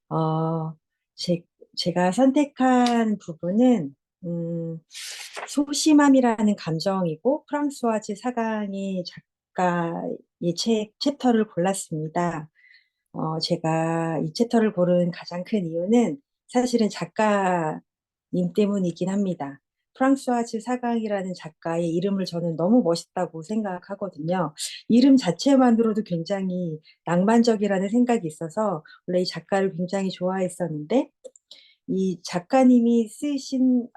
어, 제, 제가 선택한 부분은 음, 소심함이라는 감정이고 프랑스와즈 사강의 작가의 챕터를 골랐습니다. 제가 이 챕터를 고른 가장 큰 이유는 사실은 작가님 때문이긴 합니다. 프랑스와즈 사강이라는 작가의 이름을 저는 너무 멋있다고 생각하거든요. 이름 자체만으로도 굉장히 낭만적이라는 생각이 있어서 원래 이 작가를 굉장히 좋아했었는데 이 작가님이 쓰신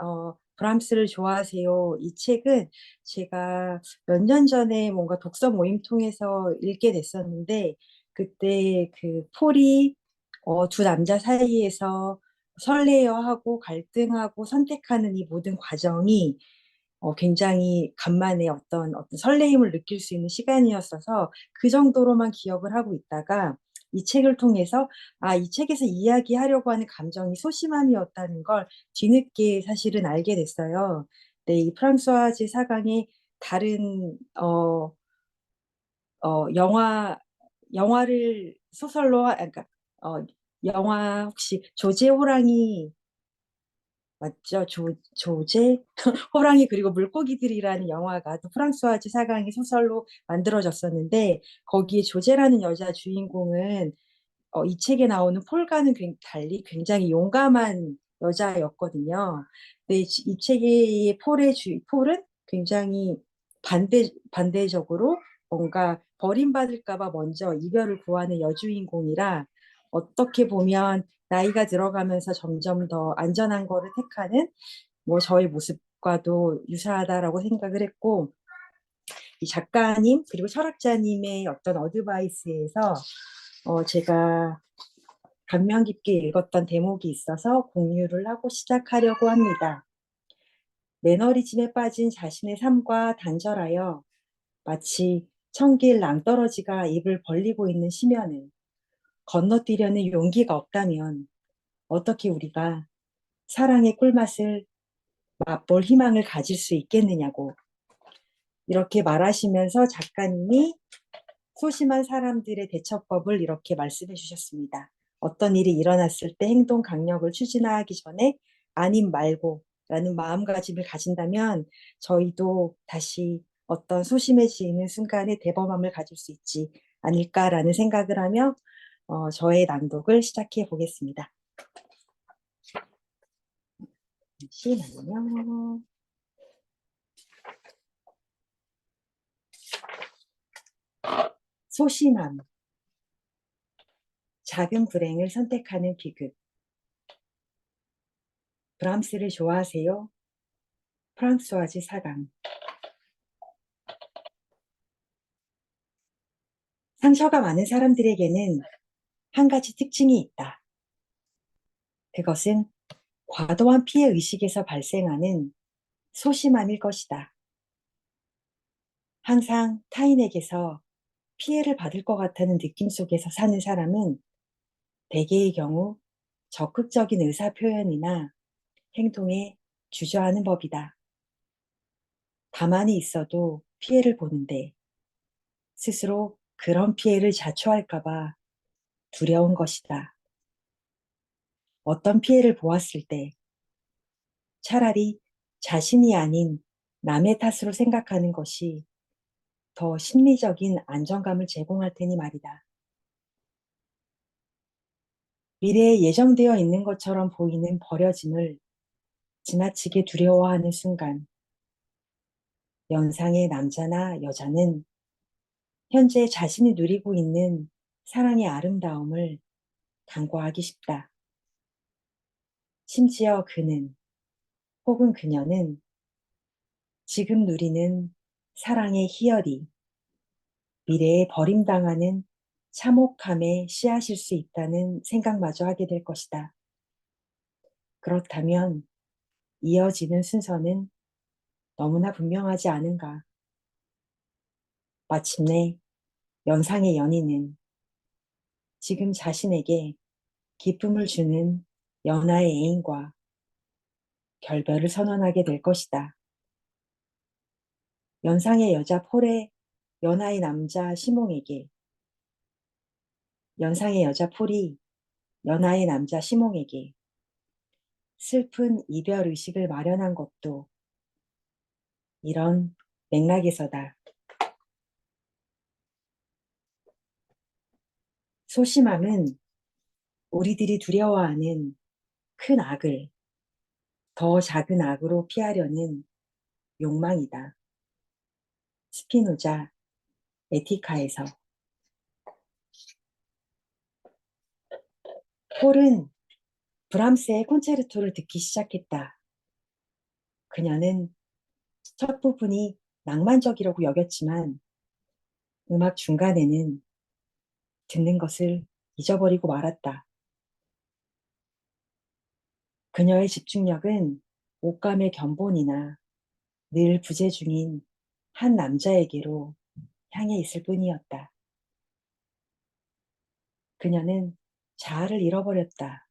브람스를 좋아하세요. 이 책은 제가 몇 년 전에 뭔가 독서 모임 통해서 읽게 됐었는데 그때 그 폴이 두 남자 사이에서 설레어하고 갈등하고 선택하는 이 모든 과정이 굉장히 간만에 어떤 설레임을 느낄 수 있는 시간이었어서 그 정도로만 기억을 하고 있다가 이 책을 통해서 이 책에서 이야기하려고 하는 감정이 소심함이었다는 걸 뒤늦게 사실은 알게 됐어요. 네, 이 프랑스와즈 사강의 다른 영화를 소설로 그러니까 어, 영화 혹시 조제 호랑이 맞죠? 조제 호랑이 그리고 물고기들이라는 영화가 또 프랑스와즈 사강의 소설로 만들어졌었는데 거기에 조제라는 여자 주인공은 이 책에 나오는 폴과는 달리 굉장히 용감한 여자였거든요. 근데 이 책의 폴은 굉장히 반대적으로 뭔가 버림받을까 봐 먼저 이별을 구하는 여주인공이라 어떻게 보면 나이가 들어가면서 점점 더 안전한 거를 택하는 뭐 저의 모습과도 유사하다라고 생각을 했고 이 작가님 그리고 철학자님의 어떤 어드바이스에서 제가 감명 깊게 읽었던 대목이 있어서 공유를 하고 시작하려고 합니다. 매너리즘에 빠진 자신의 삶과 단절하여 마치 청길 낭떠러지가 입을 벌리고 있는 심연을 건너뛰려는 용기가 없다면 어떻게 우리가 사랑의 꿀맛을 맛볼 희망을 가질 수 있겠느냐고 이렇게 말하시면서 작가님이 소심한 사람들의 대처법을 이렇게 말씀해 주셨습니다. 어떤 일이 일어났을 때 행동 강력을 추진하기 전에 아님 말고 라는 마음가짐을 가진다면 저희도 다시 어떤 소심해지는 순간에 대범함을 가질 수 있지 않을까라는 생각을 하며 저의 낭독을 시작해 보겠습니다. 잠시만요. 소심함, 작은 불행을 선택하는 비극. 브람스를 좋아하세요? 프랑스와즈 사강. 상처가 많은 사람들에게는 한 가지 특징이 있다. 그것은 과도한 피해 의식에서 발생하는 소심함일 것이다. 항상 타인에게서 피해를 받을 것 같다는 느낌 속에서 사는 사람은 대개의 경우 적극적인 의사 표현이나 행동에 주저하는 법이다. 가만히 있어도 피해를 보는데 스스로 그런 피해를 자초할까봐 두려운 것이다. 어떤 피해를 보았을 때 차라리 자신이 아닌 남의 탓으로 생각하는 것이 더 심리적인 안정감을 제공할 테니 말이다. 미래에 예정되어 있는 것처럼 보이는 버려짐을 지나치게 두려워하는 순간, 연상의 남자나 여자는 현재 자신이 누리고 있는 사랑의 아름다움을 간과하기 쉽다. 심지어 그는 혹은 그녀는 지금 누리는 사랑의 희열이 미래에 버림당하는 참혹함의 씨앗일 수 있다는 생각마저 하게 될 것이다. 그렇다면 이어지는 순서는 너무나 분명하지 않은가. 마침내 연상의 연인은 지금 자신에게 기쁨을 주는 연하의 애인과 결별을 선언하게 될 것이다. 연상의 여자 폴의 연하의 남자 시몽에게, 연상의 여자 폴이 연하의 남자 시몽에게 슬픈 이별 의식을 마련한 것도 이런 맥락에서다. 소심함은 우리들이 두려워하는 큰 악을 더 작은 악으로 피하려는 욕망이다. 스피노자 에티카에서. 폴은 브람스의 콘체르토를 듣기 시작했다. 그녀는 첫 부분이 낭만적이라고 여겼지만 음악 중간에는 듣는 것을 잊어버리고 말았다. 그녀의 집중력은 옷감의 견본이나 늘 부재 중인 한 남자에게로 향해 있을 뿐이었다. 그녀는 자아를 잃어버렸다.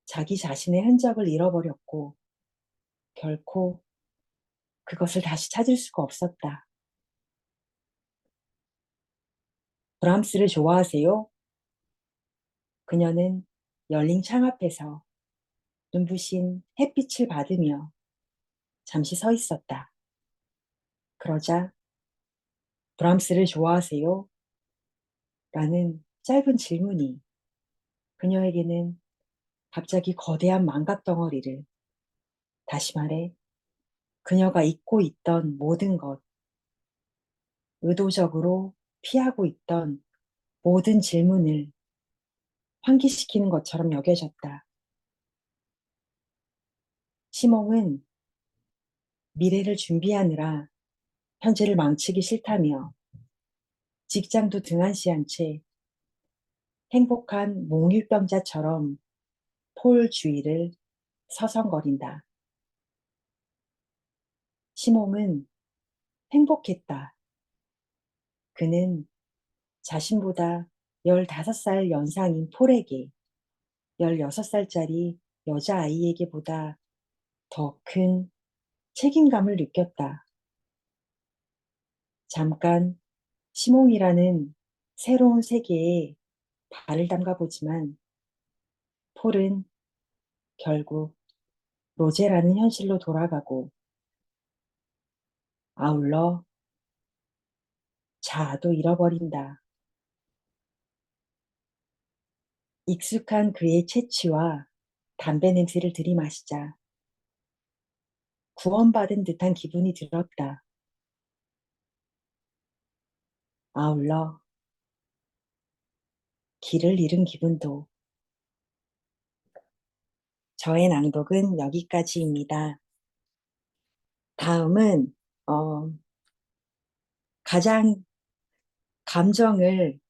자기 자신의 흔적을 잃어버렸고 결코 그것을 다시 찾을 수가 없었다. 브람스를 좋아하세요? 그녀는 열린 창 앞에서 눈부신 햇빛을 받으며 잠시 서 있었다. 그러자 브람스를 좋아하세요? 라는 짧은 질문이 그녀에게는 갑자기 거대한 망각 덩어리를, 다시 말해 그녀가 잊고 있던 모든 것, 의도적으로 피하고 있던 모든 질문을 환기시키는 것처럼 여겨졌다. 시몽은 미래를 준비하느라 현재를 망치기 싫다며 직장도 등한시한 채 행복한 몽유병자처럼 폴 주위를 서성거린다. 시몽은 행복했다. 그는 자신보다 15살 연상인 폴에게 16살짜리 여자아이에게보다 더 큰 책임감을 느꼈다. 잠깐 시몽이라는 새로운 세계에 발을 담가보지만 폴은 결국 로제라는 현실로 돌아가고 아울러 자아도 잃어버린다. 익숙한 그의 채취와 담배 냄새를 들이마시자 구원받은 듯한 기분이 들었다. 아울러 길을 잃은 기분도. 저의 낭독은 여기까지입니다. 다음은 가장 감정을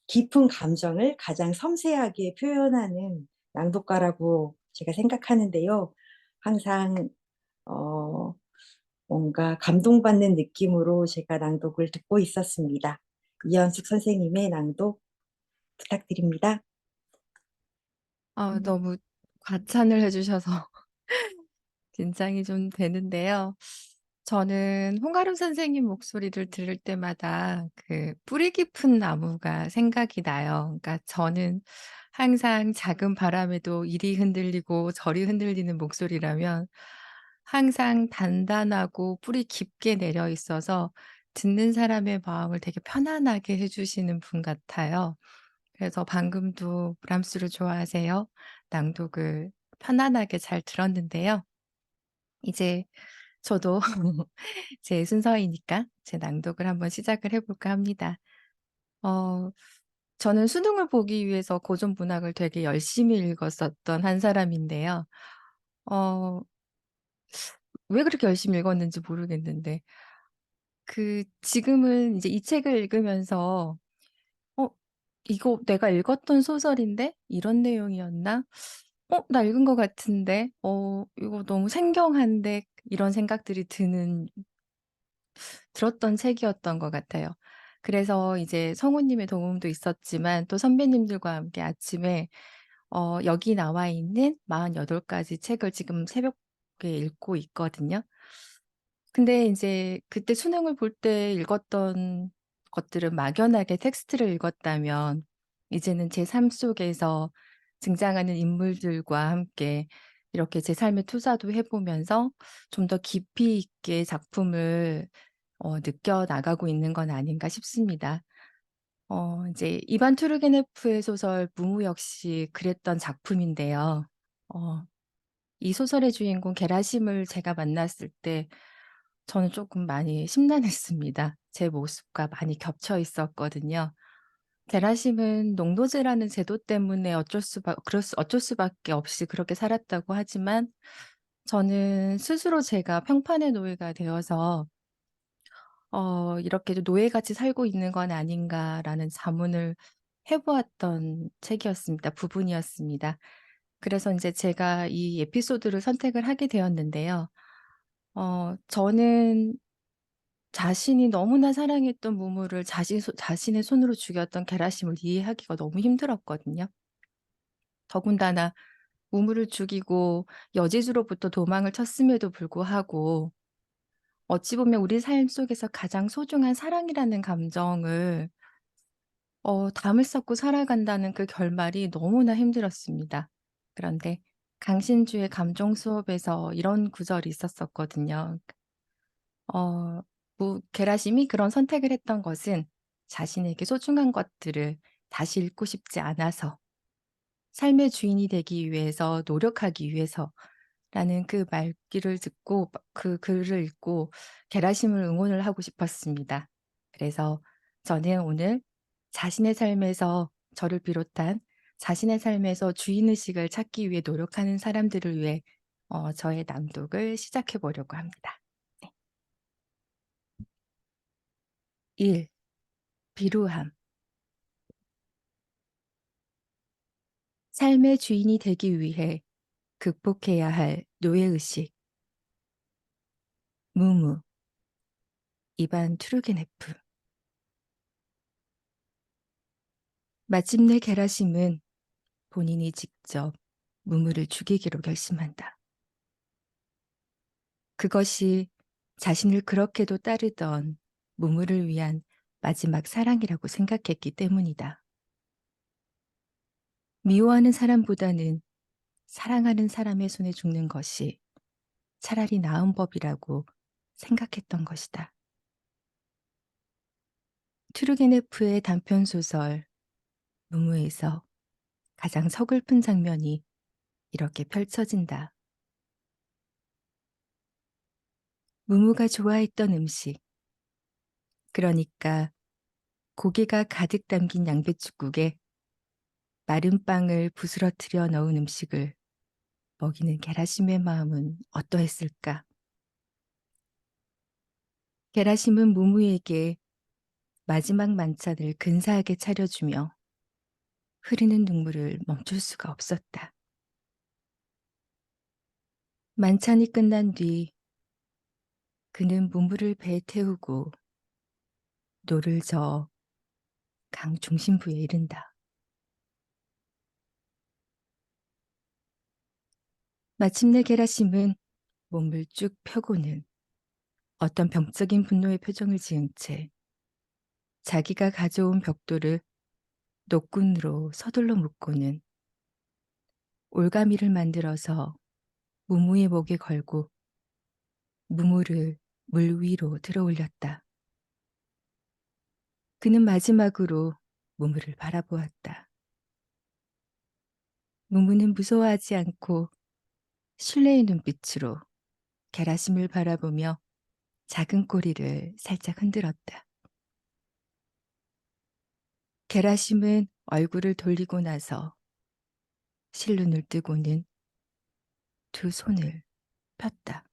깊은 감정을 가장 섬세하게 표현하는 낭독가라고 제가 생각하는데요. 항상 뭔가 감동받는 느낌으로 제가 낭독을 듣고 있었습니다. 이현숙 선생님의 낭독 부탁드립니다. 너무 과찬을 해주셔서 긴장이 좀 되는데요. 저는 홍아름 선생님 목소리를 들을 때마다 그 뿌리 깊은 나무가 생각이 나요. 그러니까 저는 항상 작은 바람에도 이리 흔들리고 저리 흔들리는 목소리라면 항상 단단하고 뿌리 깊게 내려 있어서 듣는 사람의 마음을 되게 편안하게 해주시는 분 같아요. 그래서 방금도 브람스를 좋아하세요? 낭독을 편안하게 잘 들었는데요. 이제 저도 제 순서이니까 제 낭독을 한번 시작을 해 볼까 합니다. 저는 수능을 보기 위해서 고전 문학을 되게 열심히 읽었었던 한 사람인데요. 어 왜 그렇게 열심히 읽었는지 모르겠는데 지금은 이제 이 책을 읽으면서 '어 이거 내가 읽었던 소설인데 이런 내용이었나? 나 읽은 것 같은데. 이거 너무 생경한데.' 이런 생각들이 들었던 책이었던 것 같아요. 그래서 이제 성우님의 도움도 있었지만 또 선배님들과 함께 아침에 여기 나와 있는 48가지 책을 지금 새벽에 읽고 있거든요. 근데 이제 그때 수능을 볼 때 읽었던 것들은 막연하게 텍스트를 읽었다면 이제는 제 삶 속에서 등장하는 인물들과 함께 이렇게 제 삶에 투자도 해 보면서 좀 더 깊이 있게 작품을 느껴 나가고 있는 건 아닌가 싶습니다. 이제 이반 투르게네프의 소설 무무 역시 그랬던 작품인데요. 어 이 소설의 주인공 게라심을 제가 만났을 때 저는 조금 많이 심란했습니다. 제 모습과 많이 겹쳐 있었거든요. 게라심은 농노제라는 제도 때문에 어쩔 수밖에 없이 그렇게 살았다고 하지만 저는 스스로 제가 평판의 노예가 되어서 '이렇게 노예같이 살고 있는 건 아닌가.'라는 자문을 해 보았던 책이었습니다. 부분이었습니다. 그래서 인제 제가 이 에피소드를 선택을 하게 되었는데요. 저는 자신이 너무나 사랑했던 무무를 자신의 손으로 죽였던 게라심을 이해하기가 너무 힘들었거든요. 더군다나 무무를 죽이고 여지주로부터 도망을 쳤음에도 불구하고 어찌 보면 우리 삶 속에서 가장 소중한 사랑이라는 감정을 담을 쌓고 살아간다는 그 결말이 너무나 힘들었습니다. 그런데 강신주의 감정 수업에서 이런 구절이 있었었거든요. 게라심이 그런 선택을 했던 것은 자신에게 소중한 것들을 다시 잃고 싶지 않아서 삶의 주인이 되기 위해서 노력하기 위해서라는 그 말귀를 듣고 그 글을 읽고 게라심을 응원을 하고 싶었습니다. 그래서 저는 오늘 자신의 삶에서 저를 비롯한 자신의 삶에서 주인의식을 찾기 위해 노력하는 사람들을 위해 저의 낭독을 시작해 보려고 합니다. 네. 1. 비루함. 삶의 주인이 되기 위해 극복해야 할 노예의식. 무무. 이반 투르게네프. 마침내 게라심은 본인이 직접 무무를 죽이기로 결심한다. 그것이 자신을 그렇게도 따르던 무무를 위한 마지막 사랑이라고 생각했기 때문이다. 미워하는 사람보다는 사랑하는 사람의 손에 죽는 것이 차라리 나은 법이라고 생각했던 것이다. 투르게네프의 단편 소설 무무에서 가장 서글픈 장면이 이렇게 펼쳐진다. 무무가 좋아했던 음식, 그러니까 고기가 가득 담긴 양배추국에 마른 빵을 부스러뜨려 넣은 음식을 먹이는 게라심의 마음은 어떠했을까? 게라심은 무무에게 마지막 만찬을 근사하게 차려주며 흐르는 눈물을 멈출 수가 없었다. 만찬이 끝난 뒤 그는 무무를 배에 태우고 노를 저어 강 중심부에 이른다. 마침내 게라심은 몸을 쭉 펴고는 어떤 병적인 분노의 표정을 지은 채 자기가 가져온 벽돌을 노끈으로 서둘러 묶고는 올가미를 만들어서 무무의 목에 걸고 무무를 물 위로 들어 올렸다. 그는 마지막으로 무무를 바라보았다. 무무는 무서워하지 않고 신뢰의 눈빛으로 게라심을 바라보며 작은 꼬리를 살짝 흔들었다. 게라심은 얼굴을 돌리고 나서 실눈을 뜨고는 두 손을 폈다.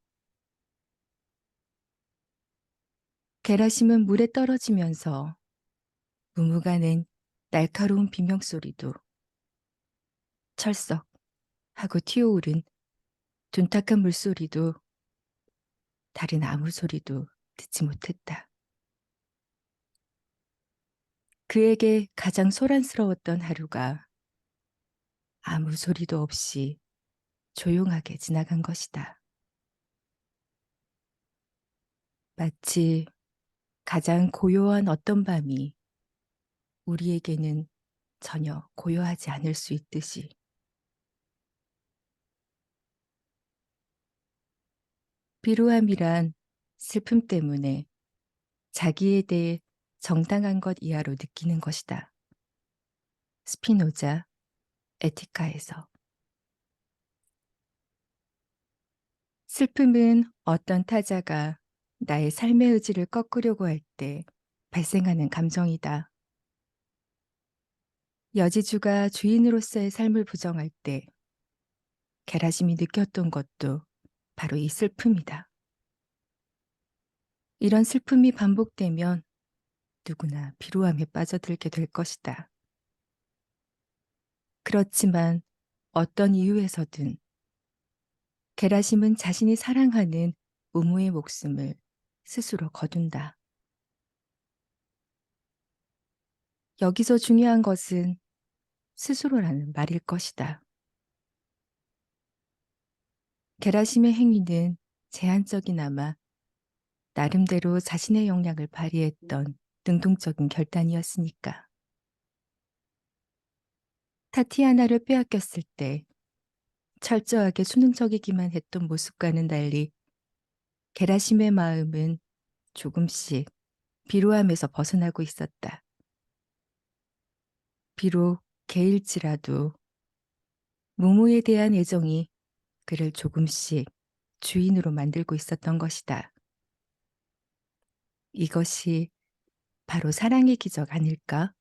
게라심은 물에 떨어지면서 무무가 낸 날카로운 비명소리도 철썩 하고 튀어오른 둔탁한 물소리도 다른 아무 소리도 듣지 못했다. 그에게 가장 소란스러웠던 하루가 아무 소리도 없이 조용하게 지나간 것이다. 마치 가장 고요한 어떤 밤이 우리에게는 전혀 고요하지 않을 수 있듯이. 비루함이란 슬픔 때문에 자기에 대해 정당한 것 이하로 느끼는 것이다. 스피노자, 에티카에서. 슬픔은 어떤 타자가 나의 삶의 의지를 꺾으려고 할 때 발생하는 감정이다. 여지주가 주인으로서의 삶을 부정할 때 게라심이 느꼈던 것도 바로 이 슬픔이다. 이런 슬픔이 반복되면 누구나 비루함에 빠져들게 될 것이다. 그렇지만 어떤 이유에서든 게라심은 자신이 사랑하는 우무의 목숨을 스스로 거둔다. 여기서 중요한 것은 스스로라는 말일 것이다. 게라심의 행위는 제한적이나마 나름대로 자신의 역량을 발휘했던 능동적인 결단이었으니까. 타티아나를 빼앗겼을 때 철저하게 수능적이기만 했던 모습과는 달리 게라심의 마음은 조금씩 비루함에서 벗어나고 있었다. 비록 개일지라도 무무에 대한 애정이 그를 조금씩 주인으로 만들고 있었던 것이다. 이것이 바로 사랑의 기적 아닐까?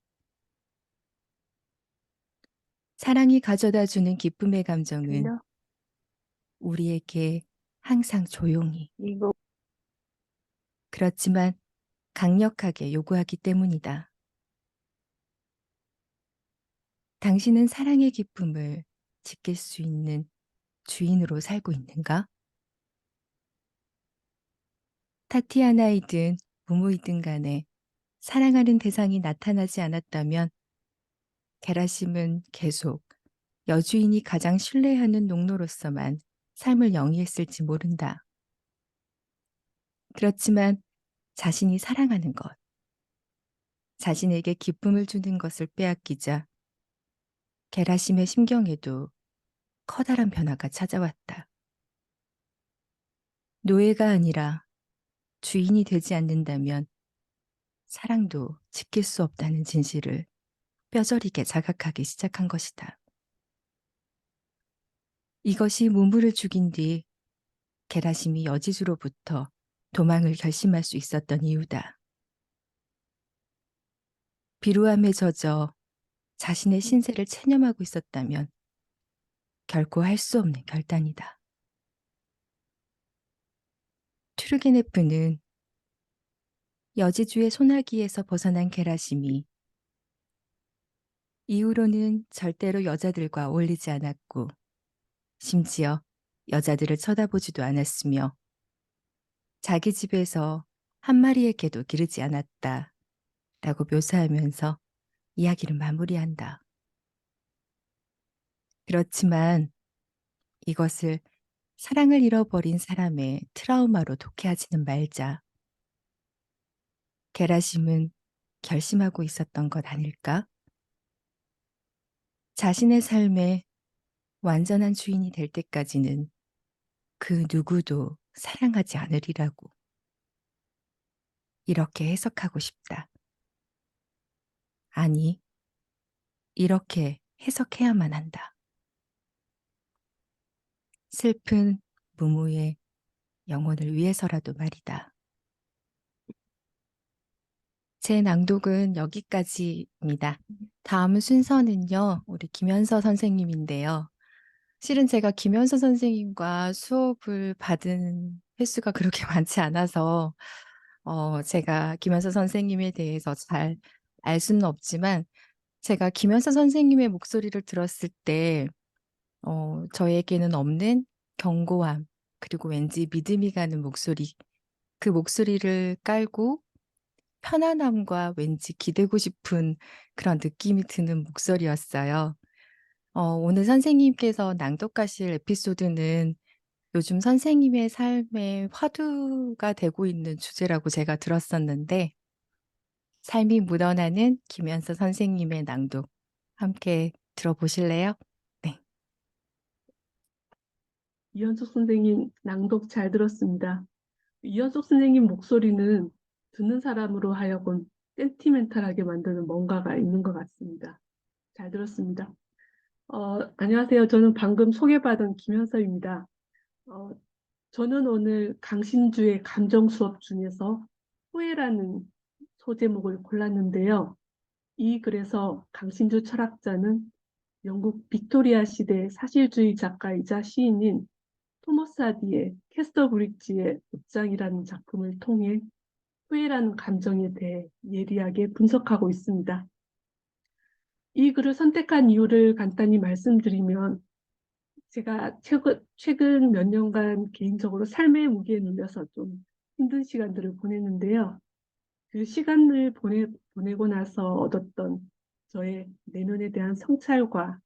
사랑이 가져다 주는 기쁨의 감정은 우리에게 항상 조용히, 그렇지만 강력하게 요구하기 때문이다. 당신은 사랑의 기쁨을 지킬 수 있는 주인으로 살고 있는가? 타티아나이든 무무이든 간에 사랑하는 대상이 나타나지 않았다면 게라심은 계속 여주인이 가장 신뢰하는 농노로서만 삶을 영위했을지 모른다. 그렇지만 자신이 사랑하는 것, 자신에게 기쁨을 주는 것을 빼앗기자 게라심의 심경에도 커다란 변화가 찾아왔다. 노예가 아니라 주인이 되지 않는다면 사랑도 지킬 수 없다는 진실을 뼈저리게 자각하기 시작한 것이다. 이것이 무무를 죽인 뒤 게라심이 여지주로부터 도망을 결심할 수 있었던 이유다. 비루함에 젖어 자신의 신세를 체념하고 있었다면 결코 할 수 없는 결단이다. 투르게네프는 여지주의 소나기에서 벗어난 게라심이 이후로는 절대로 여자들과 어울리지 않았고 심지어 여자들을 쳐다보지도 않았으며 자기 집에서 한 마리의 개도 기르지 않았다 라고 묘사하면서 이야기를 마무리한다. 그렇지만 이것을 사랑을 잃어버린 사람의 트라우마로 독해하지는 말자. 게라심은 결심하고 있었던 것 아닐까? 자신의 삶의 완전한 주인이 될 때까지는 그 누구도 사랑하지 않으리라고. 이렇게 해석하고 싶다. 아니, 이렇게 해석해야만 한다. 슬픈 무무의 영혼을 위해서라도 말이다. 제 낭독은 여기까지입니다. 다음 순서는요, 우리 김현서 선생님인데요. 실은 제가 김현서 선생님과 수업을 받은 횟수가 그렇게 많지 않아서, 제가 김현서 선생님에 대해서 잘 알 수는 없지만, 제가 김현서 선생님의 목소리를 들었을 때, 저에게는 없는 견고함, 그리고 왠지 믿음이 가는 목소리, 그 목소리를 깔고 편안함과 왠지 기대고 싶은 그런 느낌이 드는 목소리였어요. 오늘 선생님께서 낭독하실 에피소드는 요즘 선생님의 삶의 화두가 되고 있는 주제라고 제가 들었었는데, 삶이 묻어나는 김연서 선생님의 낭독 함께 들어보실래요? 네. 이현숙 선생님 낭독 잘 들었습니다. 이현숙 선생님 목소리는 듣는 사람으로 하여금 센티멘탈하게 만드는 뭔가가 있는 것 같습니다. 잘 들었습니다. 안녕하세요. 저는 방금 소개받은 김현서입니다. 저는 오늘 강신주의 감정 수업 중에서 후회라는 소제목을 골랐는데요. 이 글에서 강신주 철학자는 영국 빅토리아 시대 사실주의 작가이자 시인인 토머스 하디의 캐스터 브릿지의 읍장이라는 작품을 통해 후회라는 감정에 대해 예리하게 분석하고 있습니다. 이 글을 선택한 이유를 간단히 말씀드리면 제가 최근 몇 년간 개인적으로 삶의 무게에 눌려서 좀 힘든 시간들을 보냈는데요. 그 시간을 보내고 나서 얻었던 저의 내면에 대한 성찰과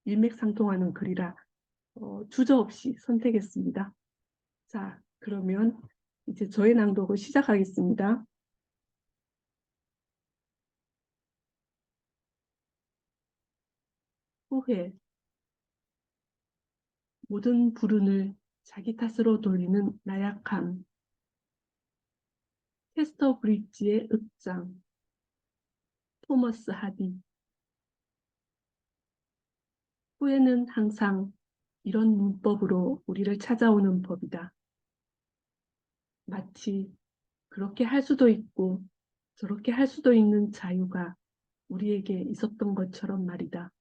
일맥상통하는 글이라 주저없이 선택했습니다. 자, 그러면 이제 저의 낭독을 시작하겠습니다. 후회. 모든 불운을 자기 탓으로 돌리는 나약함. 캐스터 브릿지의 읍장. 토머스 하디. 후회는 항상 이런 문법으로 우리를 찾아오는 법이다. 마치 그렇게 할 수도 있고 저렇게 할 수도 있는 자유가 우리에게 있었던 것처럼 말이다.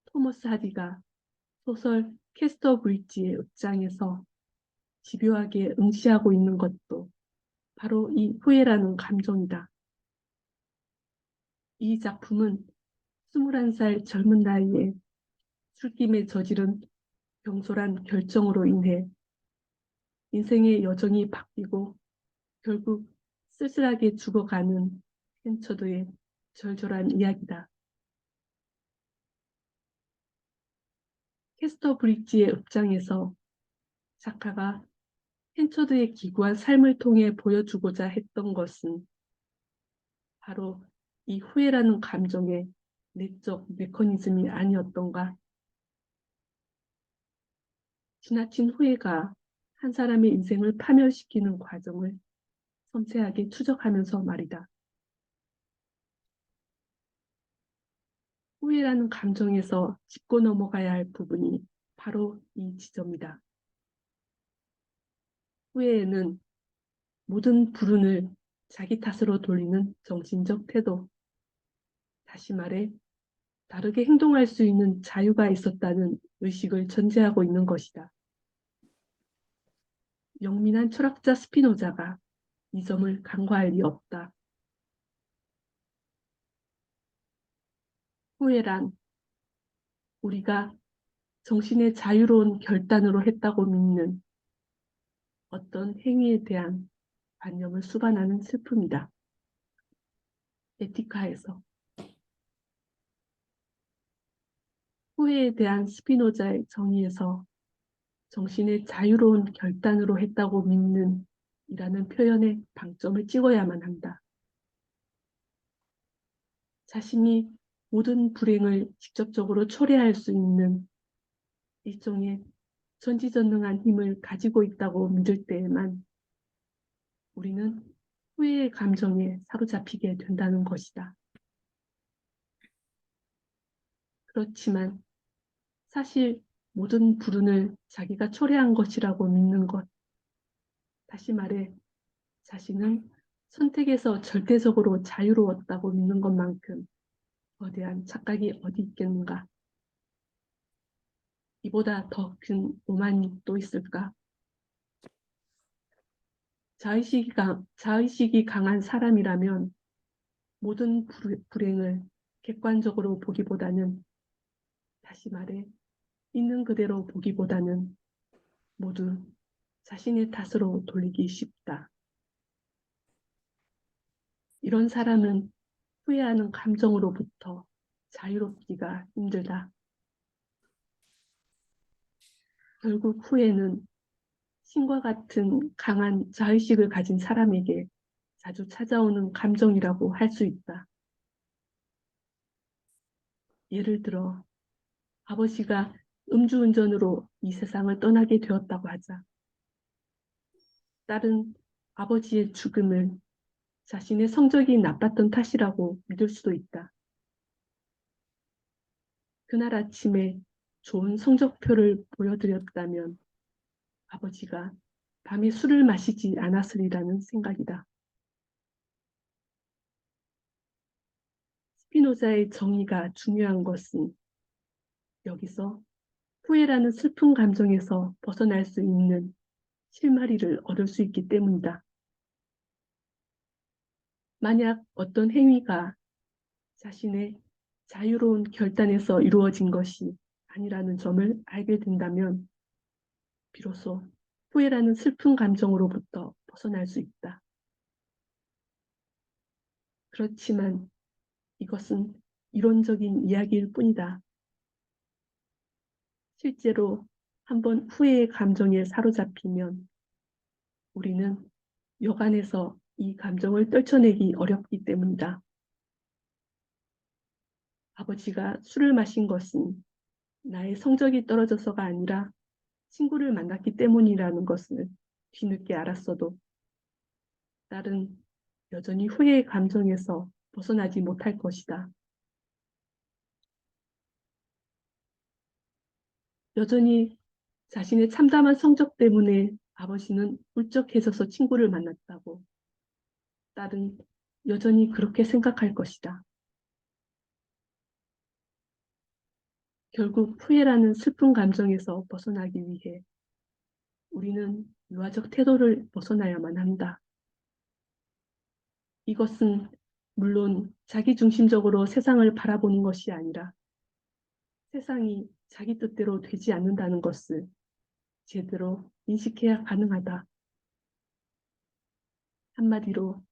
토머스 하디가 소설 캐스터 브릿지의 읍장에서 집요하게 응시하고 있는 것도 바로 이 후회라는 감정이다. 이 작품은 21살 젊은 나이에 술김에 저지른 경솔한 결정으로 인해 인생의 여정이 바뀌고 결국 쓸쓸하게 죽어가는 헨처드의 절절한 이야기다. 캐스터 브릿지의 읍장에서 작가가 헨처드의 기구한 삶을 통해 보여주고자 했던 것은 바로 이 후회라는 감정의 내적 메커니즘이 아니었던가. 지나친 후회가 한 사람의 인생을 파멸시키는 과정을 섬세하게 추적하면서 말이다. 후회라는 감정에서 짚고 넘어가야 할 부분이 바로 이 지점이다. 후회에는 모든 불운을 자기 탓으로 돌리는 정신적 태도, 다시 말해 다르게 행동할 수 있는 자유가 있었다는 의식을 전제하고 있는 것이다. 영민한 철학자 스피노자가 이 점을 간과할 리 없다. 후회란 우리가 정신의 자유로운 결단으로 했다고 믿는 어떤 행위에 대한 관념을 수반하는 슬픔이다. 에티카에서 후회에 대한 스피노자의 정의에서 정신의 자유로운 결단으로 했다고 믿는 이라는 표현에 방점을 찍어야만 한다. 자신이 모든 불행을 직접적으로 초래할 수 있는 일종의 전지전능한 힘을 가지고 있다고 믿을 때에만 우리는 후회의 감정에 사로잡히게 된다는 것이다. 그렇지만 사실 모든 불운을 자기가 초래한 것이라고 믿는 것, 다시 말해 자신은 선택에서 절대적으로 자유로웠다고 믿는 것만큼 거대한 착각이 어디 있겠는가? 이보다 더 큰 오만이 또 있을까? 자의식이 강한 사람이라면 모든 불행을 객관적으로 보기보다는, 다시 말해 있는 그대로 보기보다는 모두 자신의 탓으로 돌리기 쉽다. 이런 사람은 후회하는 감정으로부터 자유롭기가 힘들다. 결국 후회는 신과 같은 강한 자의식을 가진 사람에게 자주 찾아오는 감정이라고 할 수 있다. 예를 들어 아버지가 음주운전으로 이 세상을 떠나게 되었다고 하자. 딸은 아버지의 죽음을 자신의 성적이 나빴던 탓이라고 믿을 수도 있다. 그날 아침에 좋은 성적표를 보여드렸다면 아버지가 밤에 술을 마시지 않았으리라는 생각이다. 스피노자의 정의가 중요한 것은 여기서 후회라는 슬픈 감정에서 벗어날 수 있는 실마리를 얻을 수 있기 때문이다. 만약 어떤 행위가 자신의 자유로운 결단에서 이루어진 것이 아니라는 점을 알게 된다면 비로소 후회라는 슬픈 감정으로부터 벗어날 수 있다. 그렇지만 이것은 이론적인 이야기일 뿐이다. 실제로 한번 후회의 감정에 사로잡히면 우리는 여간해서 이 감정을 떨쳐내기 어렵기 때문이다. 아버지가 술을 마신 것은 나의 성적이 떨어져서가 아니라 친구를 만났기 때문이라는 것을 뒤늦게 알았어도 딸은 여전히 후회의 감정에서 벗어나지 못할 것이다. 여전히 자신의 참담한 성적 때문에 아버지는 울적해져서 친구를 만났다고 딸은 여전히 그렇게 생각할 것이다. 결국 후회라는 슬픈 감정에서 벗어나기 위해 우리는 유아적 태도를 벗어나야만 한다. 이것은 물론 자기중심적으로 세상을 바라보는 것이 아니라 세상이 자기 뜻대로 되지 않는다는 것을 제대로 인식해야 가능하다. 한마디로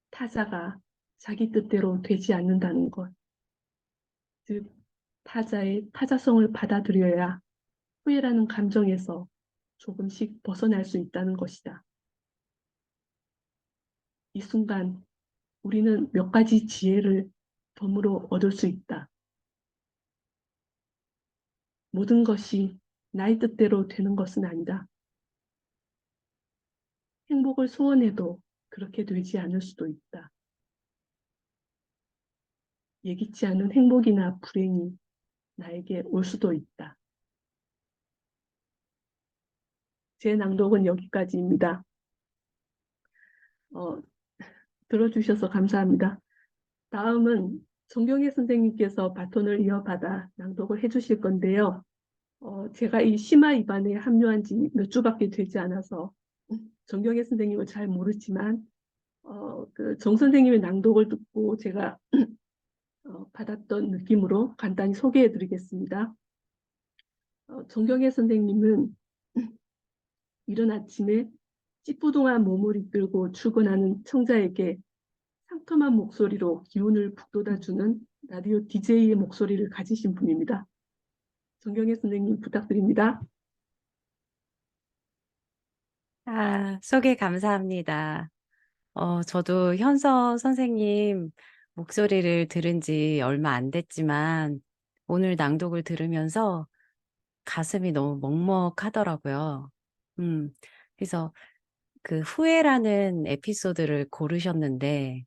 타자가 자기 뜻대로 되지 않는다는 것, 즉 타자의 타자성을 받아들여야 후회라는 감정에서 조금씩 벗어날 수 있다는 것이다. 이 순간 우리는 몇 가지 지혜를 덤으로 얻을 수 있다. 모든 것이 나의 뜻대로 되는 것은 아니다. 행복을 소원해도 그렇게 되지 않을 수도 있다. 예기치 않은 행복이나 불행이 나에게 올 수도 있다. 제 낭독은 여기까지입니다. 들어주셔서 감사합니다. 다음은 정경혜 선생님께서 바톤을 이어받아 낭독을 해주실 건데요. 제가 이 심화 입안에 합류한 지 몇 주밖에 되지 않아서 정경혜 선생님을 잘 모르지만 정 선생님의 낭독을 듣고 제가 받았던 느낌으로 간단히 소개해 드리겠습니다. 정경혜 선생님은 이른 아침에 찌뿌둥한 몸을 이끌고 출근하는 청자에게 상큼한 목소리로 기운을 북돋아주는 라디오 DJ의 목소리를 가지신 분입니다. 정경혜 선생님 부탁드립니다. 소개 감사합니다. 저도 현서 선생님 목소리를 들은 지 얼마 안 됐지만 오늘 낭독을 들으면서 가슴이 너무 먹먹하더라고요. 그래서 그 후회라는 에피소드를 고르셨는데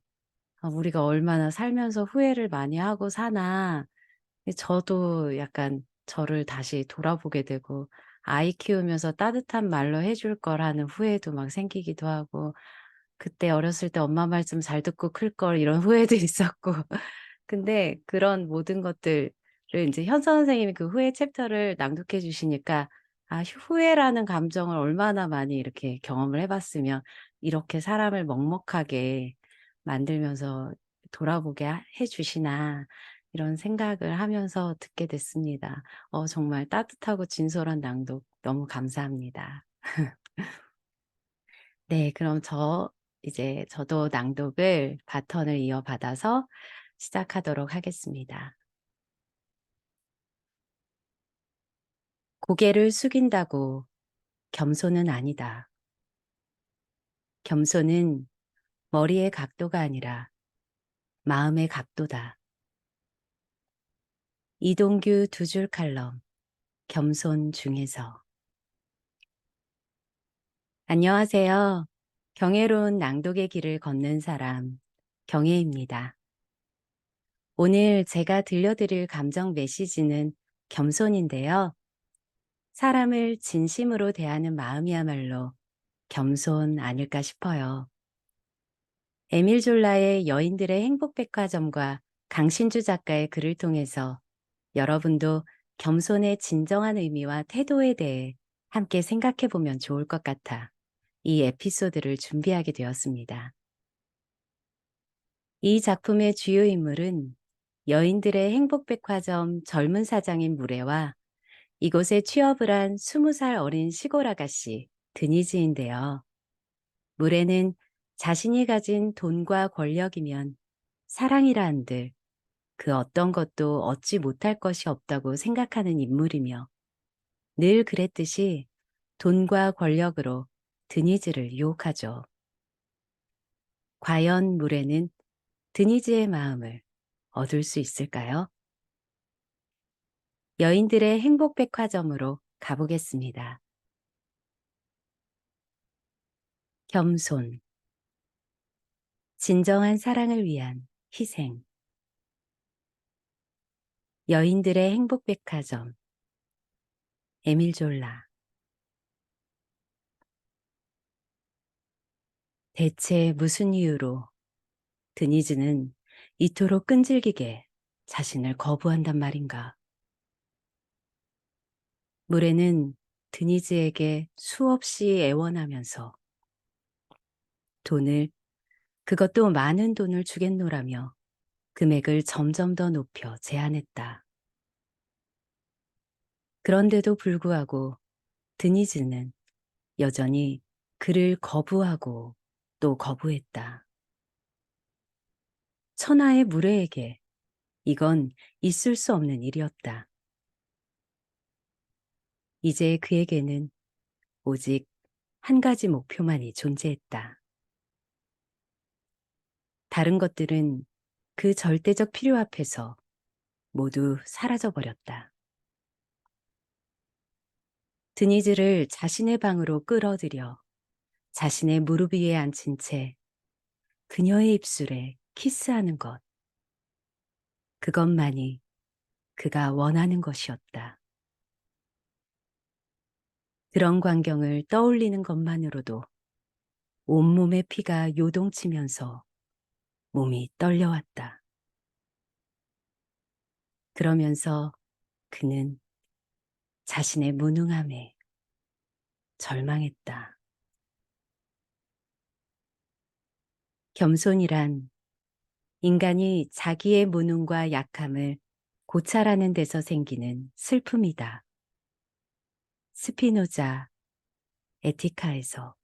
우리가 얼마나 살면서 후회를 많이 하고 사나 저도 약간 저를 다시 돌아보게 되고 아이 키우면서 따뜻한 말로 해줄 걸 하는 후회도 막 생기기도 하고 그때 어렸을 때 엄마 말씀 잘 듣고 클 걸 이런 후회도 있었고 근데 그런 모든 것들을 이제 현서 선생님이 그 후회 챕터를 낭독해 주시니까 후회라는 감정을 얼마나 많이 이렇게 경험을 해봤으면 이렇게 사람을 먹먹하게 만들면서 돌아보게 해주시나 이런 생각을 하면서 듣게 됐습니다. 정말 따뜻하고 진솔한 낭독 너무 감사합니다. 네, 그럼 이제 저도 낭독을 바턴을 이어받아서 시작하도록 하겠습니다. 고개를 숙인다고 겸손은 아니다. 겸손은 머리의 각도가 아니라 마음의 각도다. 이동규 두 줄 칼럼, 겸손 중에서. 안녕하세요. 경애로운 낭독의 길을 걷는 사람, 경애입니다. 오늘 제가 들려드릴 감정 메시지는 겸손인데요. 사람을 진심으로 대하는 마음이야말로 겸손 아닐까 싶어요. 에밀 졸라의 여인들의 행복백화점과 강신주 작가의 글을 통해서 여러분도 겸손의 진정한 의미와 태도에 대해 함께 생각해 보면 좋을 것 같아 이 에피소드를 준비하게 되었습니다. 이 작품의 주요 인물은 여인들의 행복백화점 젊은 사장인 무레와 이곳에 취업을 한 20살 어린 시골 아가씨 드니즈인데요. 무레는 자신이 가진 돈과 권력이면 사랑이라 한들 그 어떤 것도 얻지 못할 것이 없다고 생각하는 인물이며 늘 그랬듯이 돈과 권력으로 드니즈를 유혹하죠. 과연 무레는 드니즈의 마음을 얻을 수 있을까요? 여인들의 행복백화점으로 가보겠습니다. 겸손, 진정한 사랑을 위한 희생. 여인들의 행복백화점, 에밀 졸라. 대체 무슨 이유로 드니즈는 이토록 끈질기게 자신을 거부한단 말인가? 무레는 드니즈에게 수없이 애원하면서 돈을, 그것도 많은 돈을 주겠노라며 금액을 점점 더 높여 제안했다. 그런데도 불구하고 드니즈는 여전히 그를 거부하고 또 거부했다. 천하의 무례에게 이건 있을 수 없는 일이었다. 이제 그에게는 오직 한 가지 목표만이 존재했다. 다른 것들은 그 절대적 필요 앞에서 모두 사라져버렸다. 드니즈를 자신의 방으로 끌어들여 자신의 무릎 위에 앉힌 채 그녀의 입술에 키스하는 것. 그것만이 그가 원하는 것이었다. 그런 광경을 떠올리는 것만으로도 온몸의 피가 요동치면서 몸이 떨려왔다. 그러면서 그는 자신의 무능함에 절망했다. 겸손이란 인간이 자기의 무능과 약함을 고찰하는 데서 생기는 슬픔이다. 스피노자, 에티카에서.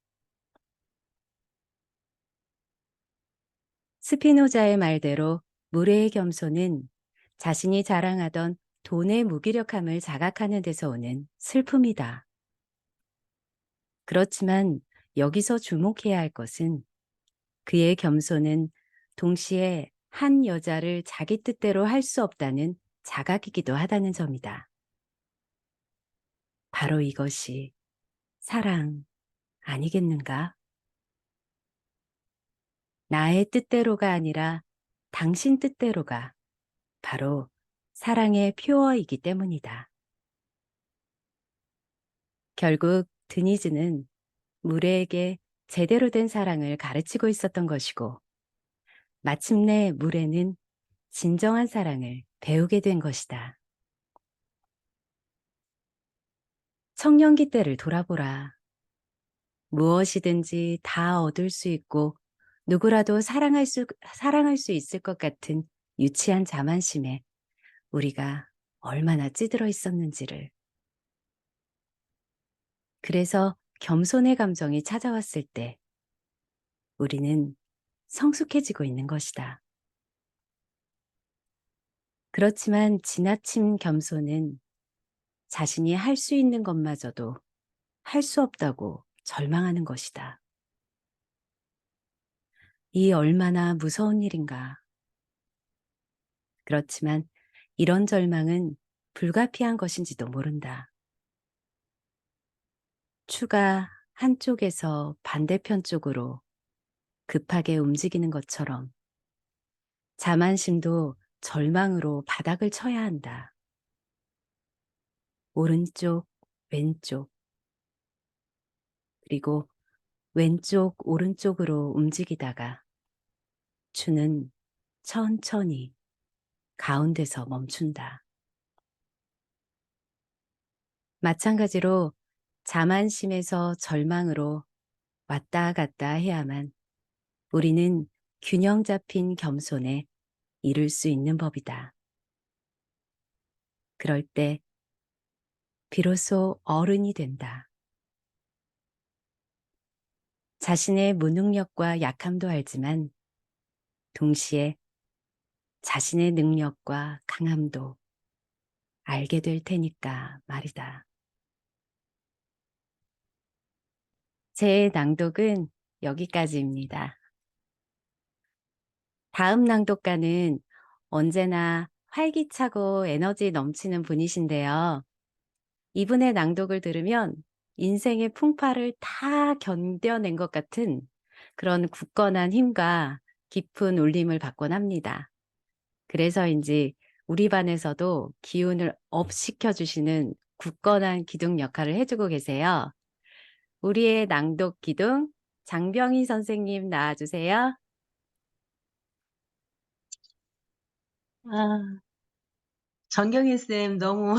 스피노자의 말대로 무례의 겸손은 자신이 자랑하던 돈의 무기력함을 자각하는 데서 오는 슬픔이다. 그렇지만 여기서 주목해야 할 것은 그의 겸손은 동시에 한 여자를 자기 뜻대로 할 수 없다는 자각이기도 하다는 점이다. 바로 이것이 사랑 아니겠는가? 나의 뜻대로가 아니라 당신 뜻대로가 바로 사랑의 표어이기 때문이다. 결국 드니즈는 무레에게 제대로 된 사랑을 가르치고 있었던 것이고 마침내 무레는 진정한 사랑을 배우게 된 것이다. 청년기 때를 돌아보라. 무엇이든지 다 얻을 수 있고 누구라도 사랑할 수 있을 것 같은 유치한 자만심에 우리가 얼마나 찌들어 있었는지를. 그래서 겸손의 감정이 찾아왔을 때 우리는 성숙해지고 있는 것이다. 그렇지만 지나친 겸손은 자신이 할 수 있는 것마저도 할 수 없다고 절망하는 것이다. 이 얼마나 무서운 일인가. 그렇지만 이런 절망은 불가피한 것인지도 모른다. 추가 한쪽에서 반대편 쪽으로 급하게 움직이는 것처럼 자만심도 절망으로 바닥을 쳐야 한다. 오른쪽, 왼쪽, 그리고 왼쪽, 오른쪽으로 움직이다가 추는 천천히 가운데서 멈춘다. 마찬가지로 자만심에서 절망으로 왔다 갔다 해야만 우리는 균형 잡힌 겸손에 이룰 수 있는 법이다. 그럴 때 비로소 어른이 된다. 자신의 무능력과 약함도 알지만 동시에 자신의 능력과 강함도 알게 될 테니까 말이다. 제 낭독은 여기까지입니다. 다음 낭독가는 언제나 활기차고 에너지 넘치는 분이신데요. 이분의 낭독을 들으면 인생의 풍파를 다 견뎌낸 것 같은 그런 굳건한 힘과 깊은 울림을 받곤 합니다. 그래서인지 우리 반에서도 기운을 업 시켜주시는 굳건한 기둥 역할을 해주고 계세요. 우리의 낭독 기둥 장병희 선생님 나와주세요. 정경희 쌤 너무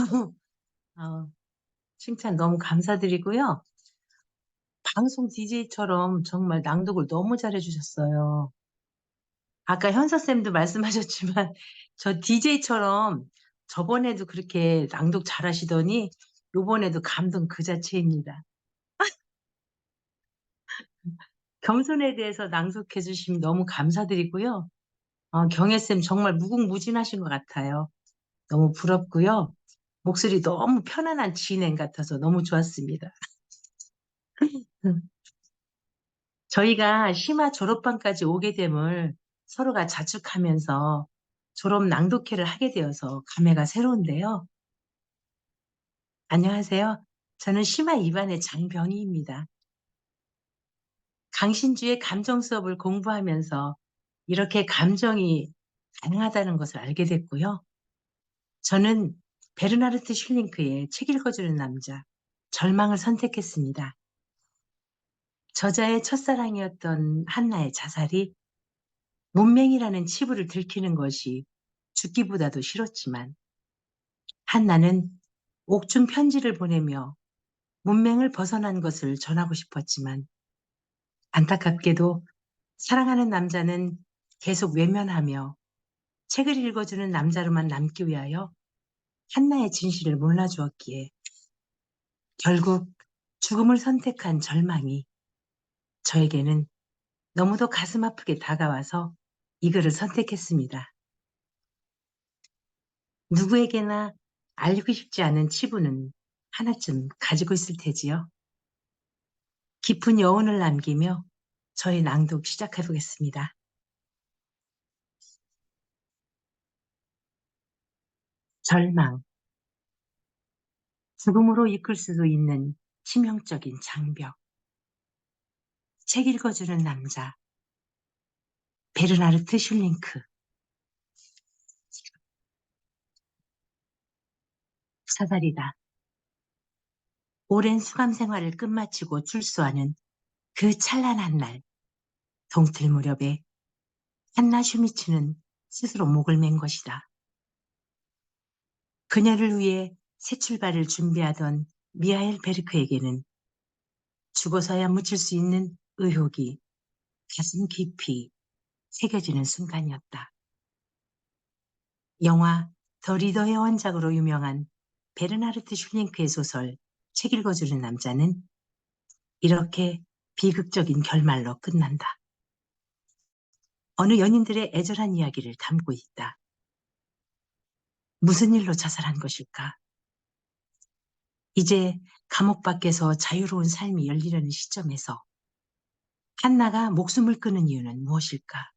칭찬 너무 감사드리고요. 방송 DJ처럼 정말 낭독을 너무 잘해주셨어요. 아까 현서 쌤도 말씀하셨지만 저 DJ처럼 저번에도 그렇게 낭독 잘하시더니 요번에도 감동 그 자체입니다. 겸손에 대해서 낭독해 주시면 너무 감사드리고요. 경혜 쌤 정말 무궁무진하신 것 같아요. 너무 부럽고요. 목소리 너무 편안한 진행 같아서 너무 좋았습니다. 저희가 심화 졸업반까지 오게 됨을 서로가 자축하면서 졸업 낭독회를 하게 되어서 감회가 새로운데요. 안녕하세요. 저는 심화 2반의 장병희입니다. 강신주의 감정 수업을 공부하면서 이렇게 감정이 가능하다는 것을 알게 됐고요. 저는 베르나르트 슐링크의 책 읽어주는 남자, 절망을 선택했습니다. 저자의 첫사랑이었던 한나의 자살이 문맹이라는 치부를 들키는 것이 죽기보다도 싫었지만 한나는 옥중 편지를 보내며 문맹을 벗어난 것을 전하고 싶었지만 안타깝게도 사랑하는 남자는 계속 외면하며 책을 읽어주는 남자로만 남기 위하여 한나의 진실을 몰라주었기에 결국 죽음을 선택한 절망이 저에게는 너무도 가슴 아프게 다가와서 이 글을 선택했습니다. 누구에게나 알고 싶지 않은 치부는 하나쯤 가지고 있을 테지요. 깊은 여운을 남기며 저의 낭독 시작해 보겠습니다. 절망. 죽음으로 이끌 수도 있는 치명적인 장벽. 책 읽어주는 남자. 베르나르트 슐링크. 사살이다. 오랜 수감 생활을 끝마치고 출소하는 그 찬란한 날, 동틀 무렵에 한나 슈미츠는 스스로 목을 맨 것이다. 그녀를 위해 새 출발을 준비하던 미하엘 베르크에게는 죽어서야 묻힐 수 있는 의혹이 가슴 깊이 새겨지는 순간이었다. 영화 더 리더의 원작으로 유명한 베르나르트 슐링크의 소설 책 읽어주는 남자는 이렇게 비극적인 결말로 끝난다. 어느 연인들의 애절한 이야기를 담고 있다. 무슨 일로 자살한 것일까? 이제 감옥 밖에서 자유로운 삶이 열리려는 시점에서 한나가 목숨을 끊은 이유는 무엇일까?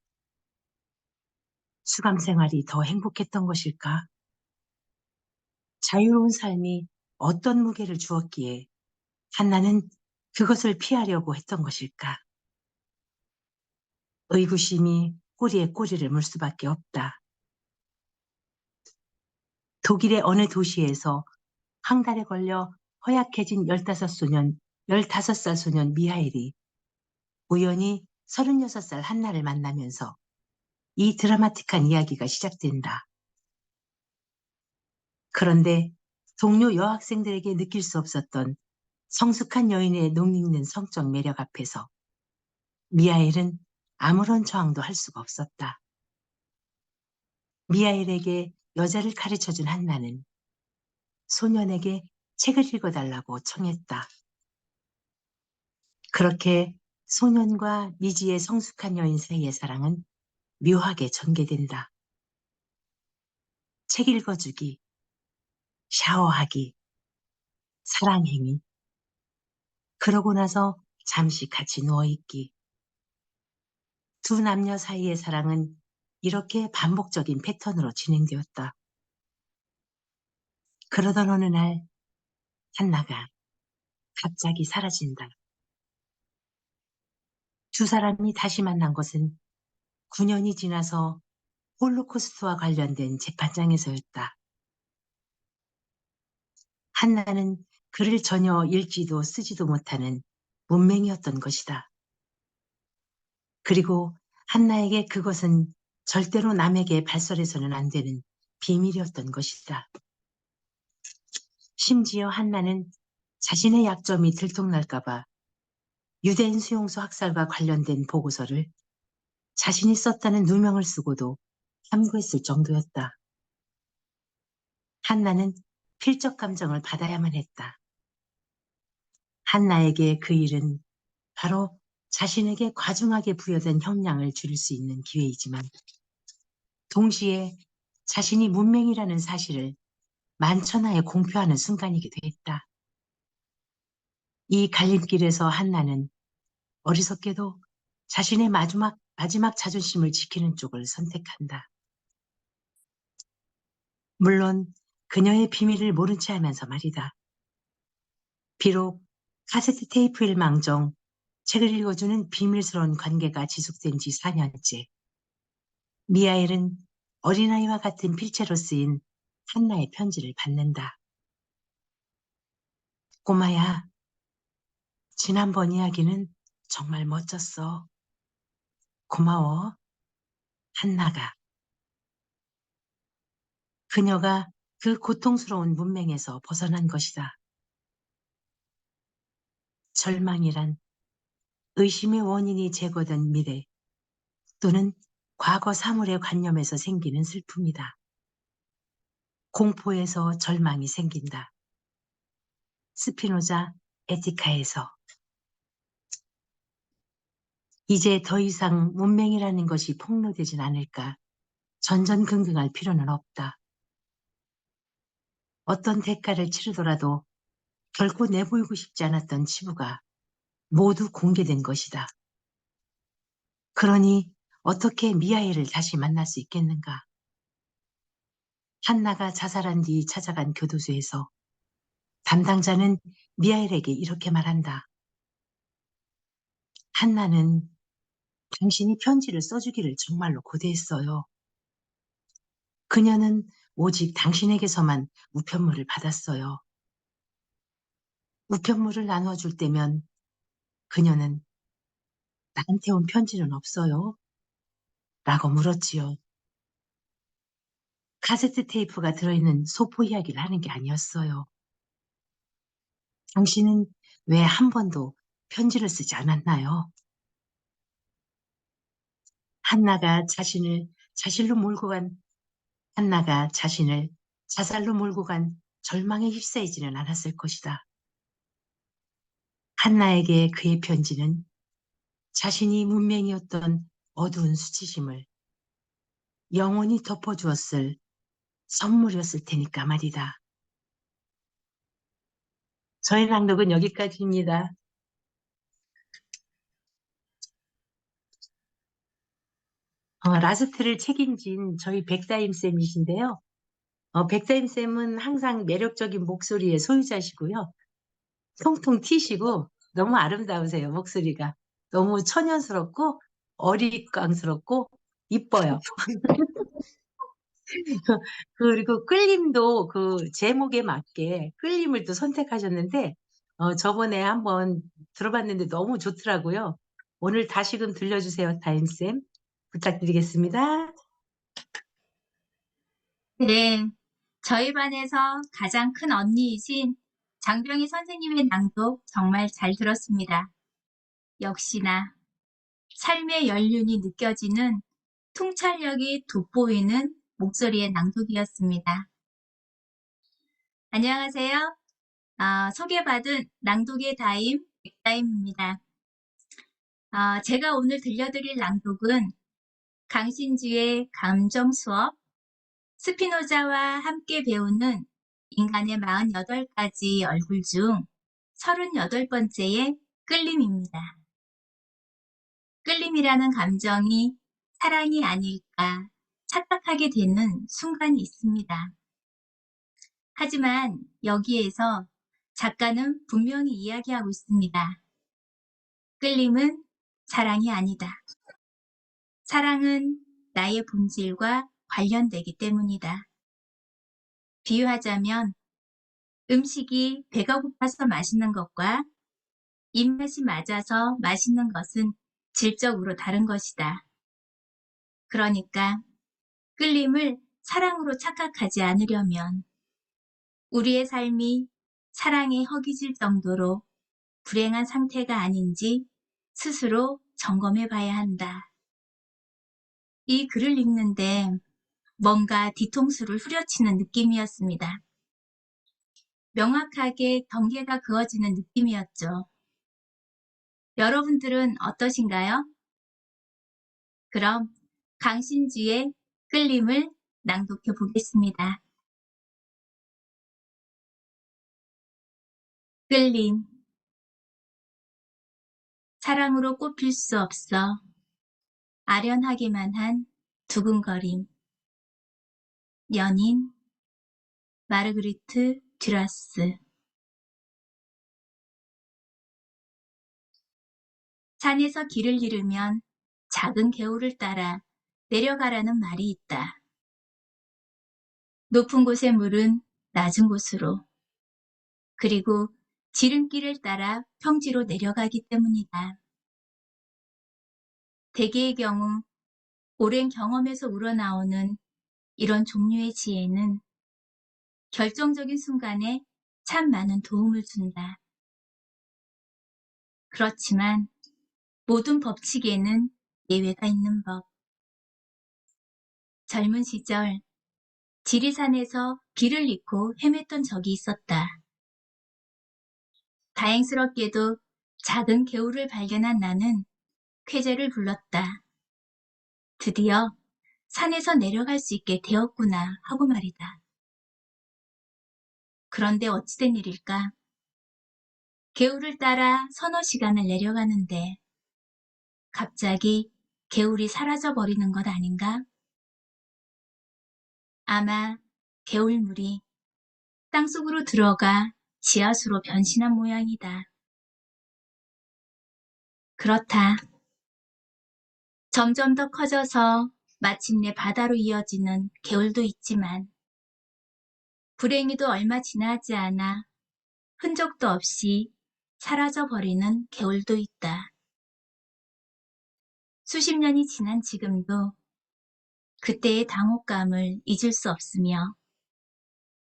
수감 생활이 더 행복했던 것일까? 자유로운 삶이 어떤 무게를 주었기에 한나는 그것을 피하려고 했던 것일까? 의구심이 꼬리에 꼬리를 물 수밖에 없다. 독일의 어느 도시에서 한 달에 걸려 허약해진 15살 소년 미하엘이 우연히 36살 한나를 만나면서 이 드라마틱한 이야기가 시작된다. 그런데 동료 여학생들에게 느낄 수 없었던 성숙한 여인의 녹익는 성적 매력 앞에서 미하엘은 아무런 저항도 할 수가 없었다. 미하엘에게 여자를 가르쳐준 한나는 소년에게 책을 읽어달라고 청했다. 그렇게 소년과 미지의 성숙한 여인 사이의 사랑은 묘하게 전개된다. 책 읽어주기, 샤워하기, 사랑행위, 그러고 나서 잠시 같이 누워있기. 두 남녀 사이의 사랑은 이렇게 반복적인 패턴으로 진행되었다. 그러던 어느 날 한나가 갑자기 사라진다. 두 사람이 다시 만난 것은 9년이 지나서 홀로코스트와 관련된 재판장에서였다. 한나는 글을 전혀 읽지도 쓰지도 못하는 문맹이었던 것이다. 그리고 한나에게 그것은 절대로 남에게 발설해서는 안 되는 비밀이었던 것이다. 심지어 한나는 자신의 약점이 들통날까봐 유대인 수용소 학살과 관련된 보고서를 자신이 썼다는 누명을 쓰고도 함구했을 정도였다. 한나는 필적 감정을 받아야만 했다. 한나에게 그 일은 바로 자신에게 과중하게 부여된 형량을 줄일 수 있는 기회이지만 동시에 자신이 문맹이라는 사실을 만천하에 공표하는 순간이기도 했다. 이 갈림길에서 한나는 어리석게도 자신의 마지막 자존심을 지키는 쪽을 선택한다. 물론 그녀의 비밀을 모른 채 하면서 말이다. 비록 카세트 테이프일 망정 책을 읽어주는 비밀스러운 관계가 지속된 지 4년째. 미하엘은 어린아이와 같은 필체로 쓰인 한나의 편지를 받는다. 꼬마야, 지난번 이야기는 정말 멋졌어. 고마워, 한나가. 그녀가 그 고통스러운 문맹에서 벗어난 것이다. 절망이란 의심의 원인이 제거된 미래 또는 과거 사물의 관념에서 생기는 슬픔이다. 공포에서 절망이 생긴다. 스피노자 에티카에서. 이제 더 이상 문맹이라는 것이 폭로되진 않을까 전전긍긍할 필요는 없다. 어떤 대가를 치르더라도 결코 내보이고 싶지 않았던 치부가 모두 공개된 것이다. 그러니 어떻게 미하엘을 다시 만날 수 있겠는가? 한나가 자살한 뒤 찾아간 교도소에서 담당자는 미하엘에게 이렇게 말한다. 한나는 당신이 편지를 써주기를 정말로 고대했어요. 그녀는 오직 당신에게서만 우편물을 받았어요. 우편물을 나눠줄 때면 그녀는 나한테 온 편지는 없어요? 라고 물었지요. 카세트 테이프가 들어있는 소포 이야기를 하는 게 아니었어요. 당신은 왜 한 번도 편지를 쓰지 않았나요? 한나가 자신을 자살로 몰고 간 절망에 휩싸이지는 않았을 것이다. 한나에게 그의 편지는 자신이 문맹이었던 어두운 수치심을 영원히 덮어주었을 선물이었을 테니까 말이다. 저희 낭독은 여기까지입니다. 라스트를 책임진 저희 백다임 쌤이신데요. 백다임 쌤은 항상 매력적인 목소리의 소유자시고요. 통통 튀시고 너무 아름다우세요, 목소리가. 너무 천연스럽고 어리광스럽고 이뻐요. 그리고 끌림도 그 제목에 맞게 끌림을 또 선택하셨는데 저번에 한번 들어봤는데 너무 좋더라고요. 오늘 다시금 들려주세요, 다임쌤. 부탁드리겠습니다. 네, 저희 반에서 가장 큰 언니이신 장병희 선생님의 낭독 정말 잘 들었습니다. 역시나 삶의 연륜이 느껴지는 통찰력이 돋보이는 목소리의 낭독이었습니다. 안녕하세요. 소개받은 낭독의 다임, 백다임입니다. 제가 오늘 들려드릴 낭독은 강신주의 감정 수업, 스피노자와 함께 배우는 인간의 48가지 얼굴 중 38번째의 끌림입니다. 끌림이라는 감정이 사랑이 아닐까 착각하게 되는 순간이 있습니다. 하지만 여기에서 작가는 분명히 이야기하고 있습니다. 끌림은 사랑이 아니다. 사랑은 나의 본질과 관련되기 때문이다. 비유하자면 음식이 배가 고파서 맛있는 것과 입맛이 맞아서 맛있는 것은 질적으로 다른 것이다. 그러니까 끌림을 사랑으로 착각하지 않으려면 우리의 삶이 사랑에 허기질 정도로 불행한 상태가 아닌지 스스로 점검해 봐야 한다. 이 글을 읽는데 뭔가 뒤통수를 후려치는 느낌이었습니다. 명확하게 경계가 그어지는 느낌이었죠. 여러분들은 어떠신가요? 그럼 강신주의 끌림을 낭독해 보겠습니다. 끌림. 사랑으로 꼽힐 수 없어 아련하기만 한 두근거림. 연인 마르그리트 듀라스. 산에서 길을 잃으면 작은 개울을 따라 내려가라는 말이 있다. 높은 곳의 물은 낮은 곳으로, 그리고 지름길을 따라 평지로 내려가기 때문이다. 대개의 경우 오랜 경험에서 우러나오는 이런 종류의 지혜는 결정적인 순간에 참 많은 도움을 준다. 그렇지만 모든 법칙에는 예외가 있는 법. 젊은 시절 지리산에서 길을 잃고 헤맸던 적이 있었다. 다행스럽게도 작은 개울을 발견한 나는 쾌재를 불렀다. 드디어 산에서 내려갈 수 있게 되었구나 하고 말이다. 그런데 어찌된 일일까? 개울을 따라 서너 시간을 내려가는데 갑자기 개울이 사라져 버리는 것 아닌가? 아마 개울물이 땅속으로 들어가 지하수로 변신한 모양이다. 그렇다. 점점 더 커져서 마침내 바다로 이어지는 개울도 있지만 불행히도 얼마 지나지 않아 흔적도 없이 사라져버리는 개울도 있다. 수십 년이 지난 지금도 그때의 당혹감을 잊을 수 없으며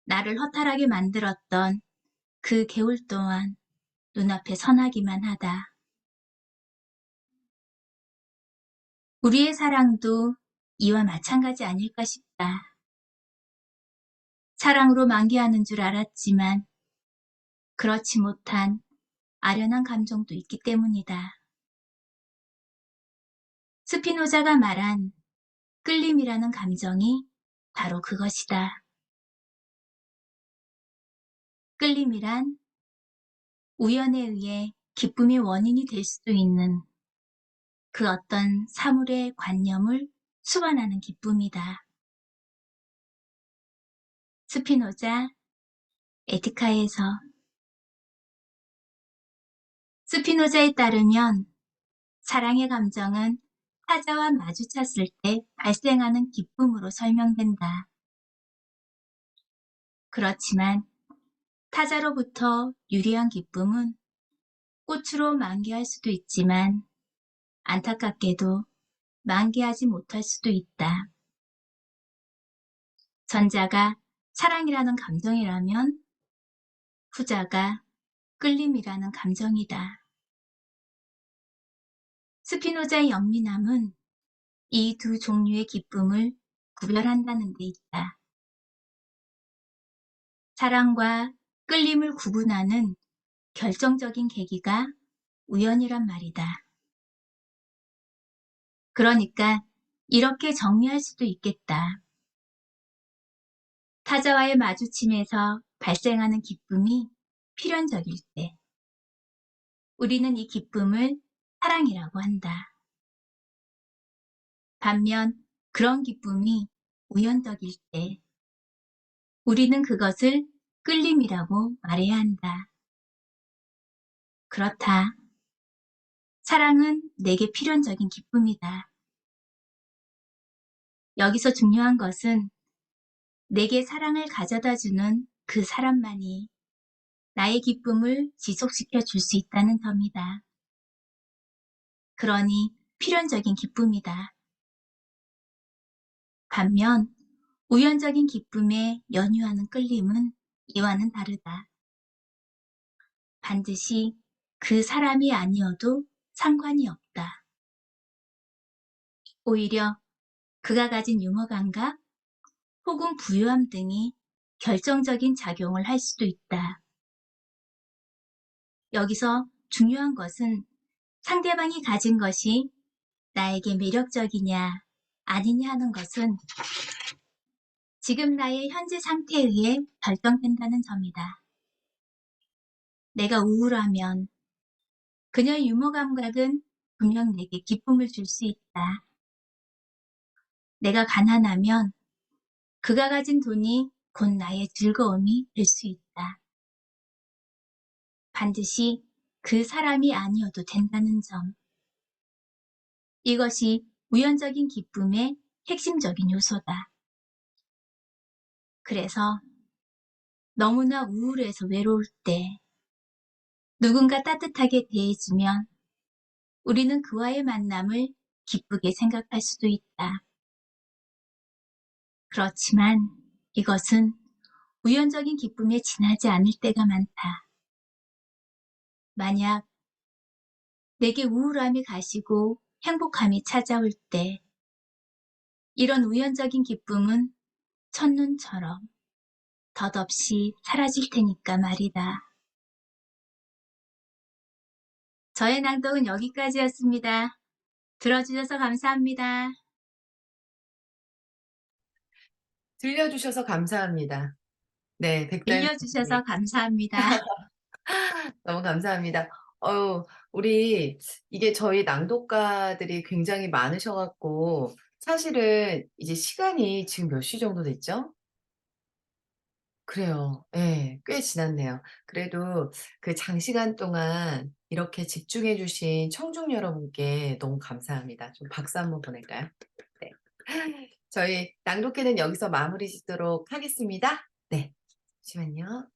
나를 허탈하게 만들었던 그 개울 또한 눈앞에 선하기만 하다. 우리의 사랑도 이와 마찬가지 아닐까 싶다. 사랑으로 만개하는 줄 알았지만 그렇지 못한 아련한 감정도 있기 때문이다. 스피노자가 말한 끌림이라는 감정이 바로 그것이다. 끌림이란 우연에 의해 기쁨의 원인이 될 수도 있는 그 어떤 사물의 관념을 수반하는 기쁨이다. 스피노자 에티카에서 스피노자에 따르면 사랑의 감정은 타자와 마주쳤을 때 발생하는 기쁨으로 설명된다. 그렇지만 타자로부터 유리한 기쁨은 꽃으로 만개할 수도 있지만 안타깝게도 만개하지 못할 수도 있다. 전자가 사랑이라는 감정이라면 후자가 끌림이라는 감정이다. 스피노자의 연민함은 이 두 종류의 기쁨을 구별한다는 데 있다. 사랑과 끌림을 구분하는 결정적인 계기가 우연이란 말이다. 그러니까 이렇게 정리할 수도 있겠다. 타자와의 마주침에서 발생하는 기쁨이 필연적일 때, 우리는 이 기쁨을 사랑이라고 한다. 반면 그런 기쁨이 우연적일 때, 우리는 그것을 끌림이라고 말해야 한다. 그렇다. 사랑은 내게 필연적인 기쁨이다. 여기서 중요한 것은 내게 사랑을 가져다 주는 그 사람만이 나의 기쁨을 지속시켜 줄 수 있다는 점이다. 그러니 필연적인 기쁨이다. 반면 우연적인 기쁨에 연유하는 끌림은 이와는 다르다. 반드시 그 사람이 아니어도 상관이 없다. 오히려 그가 가진 유머 감각 혹은 부유함 등이 결정적인 작용을 할 수도 있다. 여기서 중요한 것은 상대방이 가진 것이 나에게 매력적이냐 아니냐 하는 것은 지금 나의 현재 상태에 의해 결정된다는 점이다. 내가 우울하면 그녀의 유머 감각은 분명 내게 기쁨을 줄 수 있다. 내가 가난하면 그가 가진 돈이 곧 나의 즐거움이 될 수 있다. 반드시 그 사람이 아니어도 된다는 점. 이것이 우연적인 기쁨의 핵심적인 요소다. 그래서 너무나 우울해서 외로울 때 누군가 따뜻하게 대해주면 우리는 그와의 만남을 기쁘게 생각할 수도 있다. 그렇지만 이것은 우연적인 기쁨에 지나지 않을 때가 많다. 만약 내게 우울함이 가시고 행복함이 찾아올 때 이런 우연적인 기쁨은 첫눈처럼 덧없이 사라질 테니까 말이다. 저의 낭독은 여기까지였습니다. 들어주셔서 감사합니다. 들려주셔서 감사합니다. 네, 백다연 들려주셔서 선생님. 감사합니다. 너무 감사합니다. 우리 이게 저희 낭독가들이 굉장히 많으셔갖고 사실은 이제 시간이 지금 몇 시 정도 됐죠? 그래요. 예, 꽤 지났네요. 그래도 그 장시간 동안 이렇게 집중해 주신 청중 여러분께 너무 감사합니다. 좀 박수 한번 보낼까요? 네. 저희 낭독회는 여기서 마무리 짓도록 하겠습니다. 네. 잠시만요.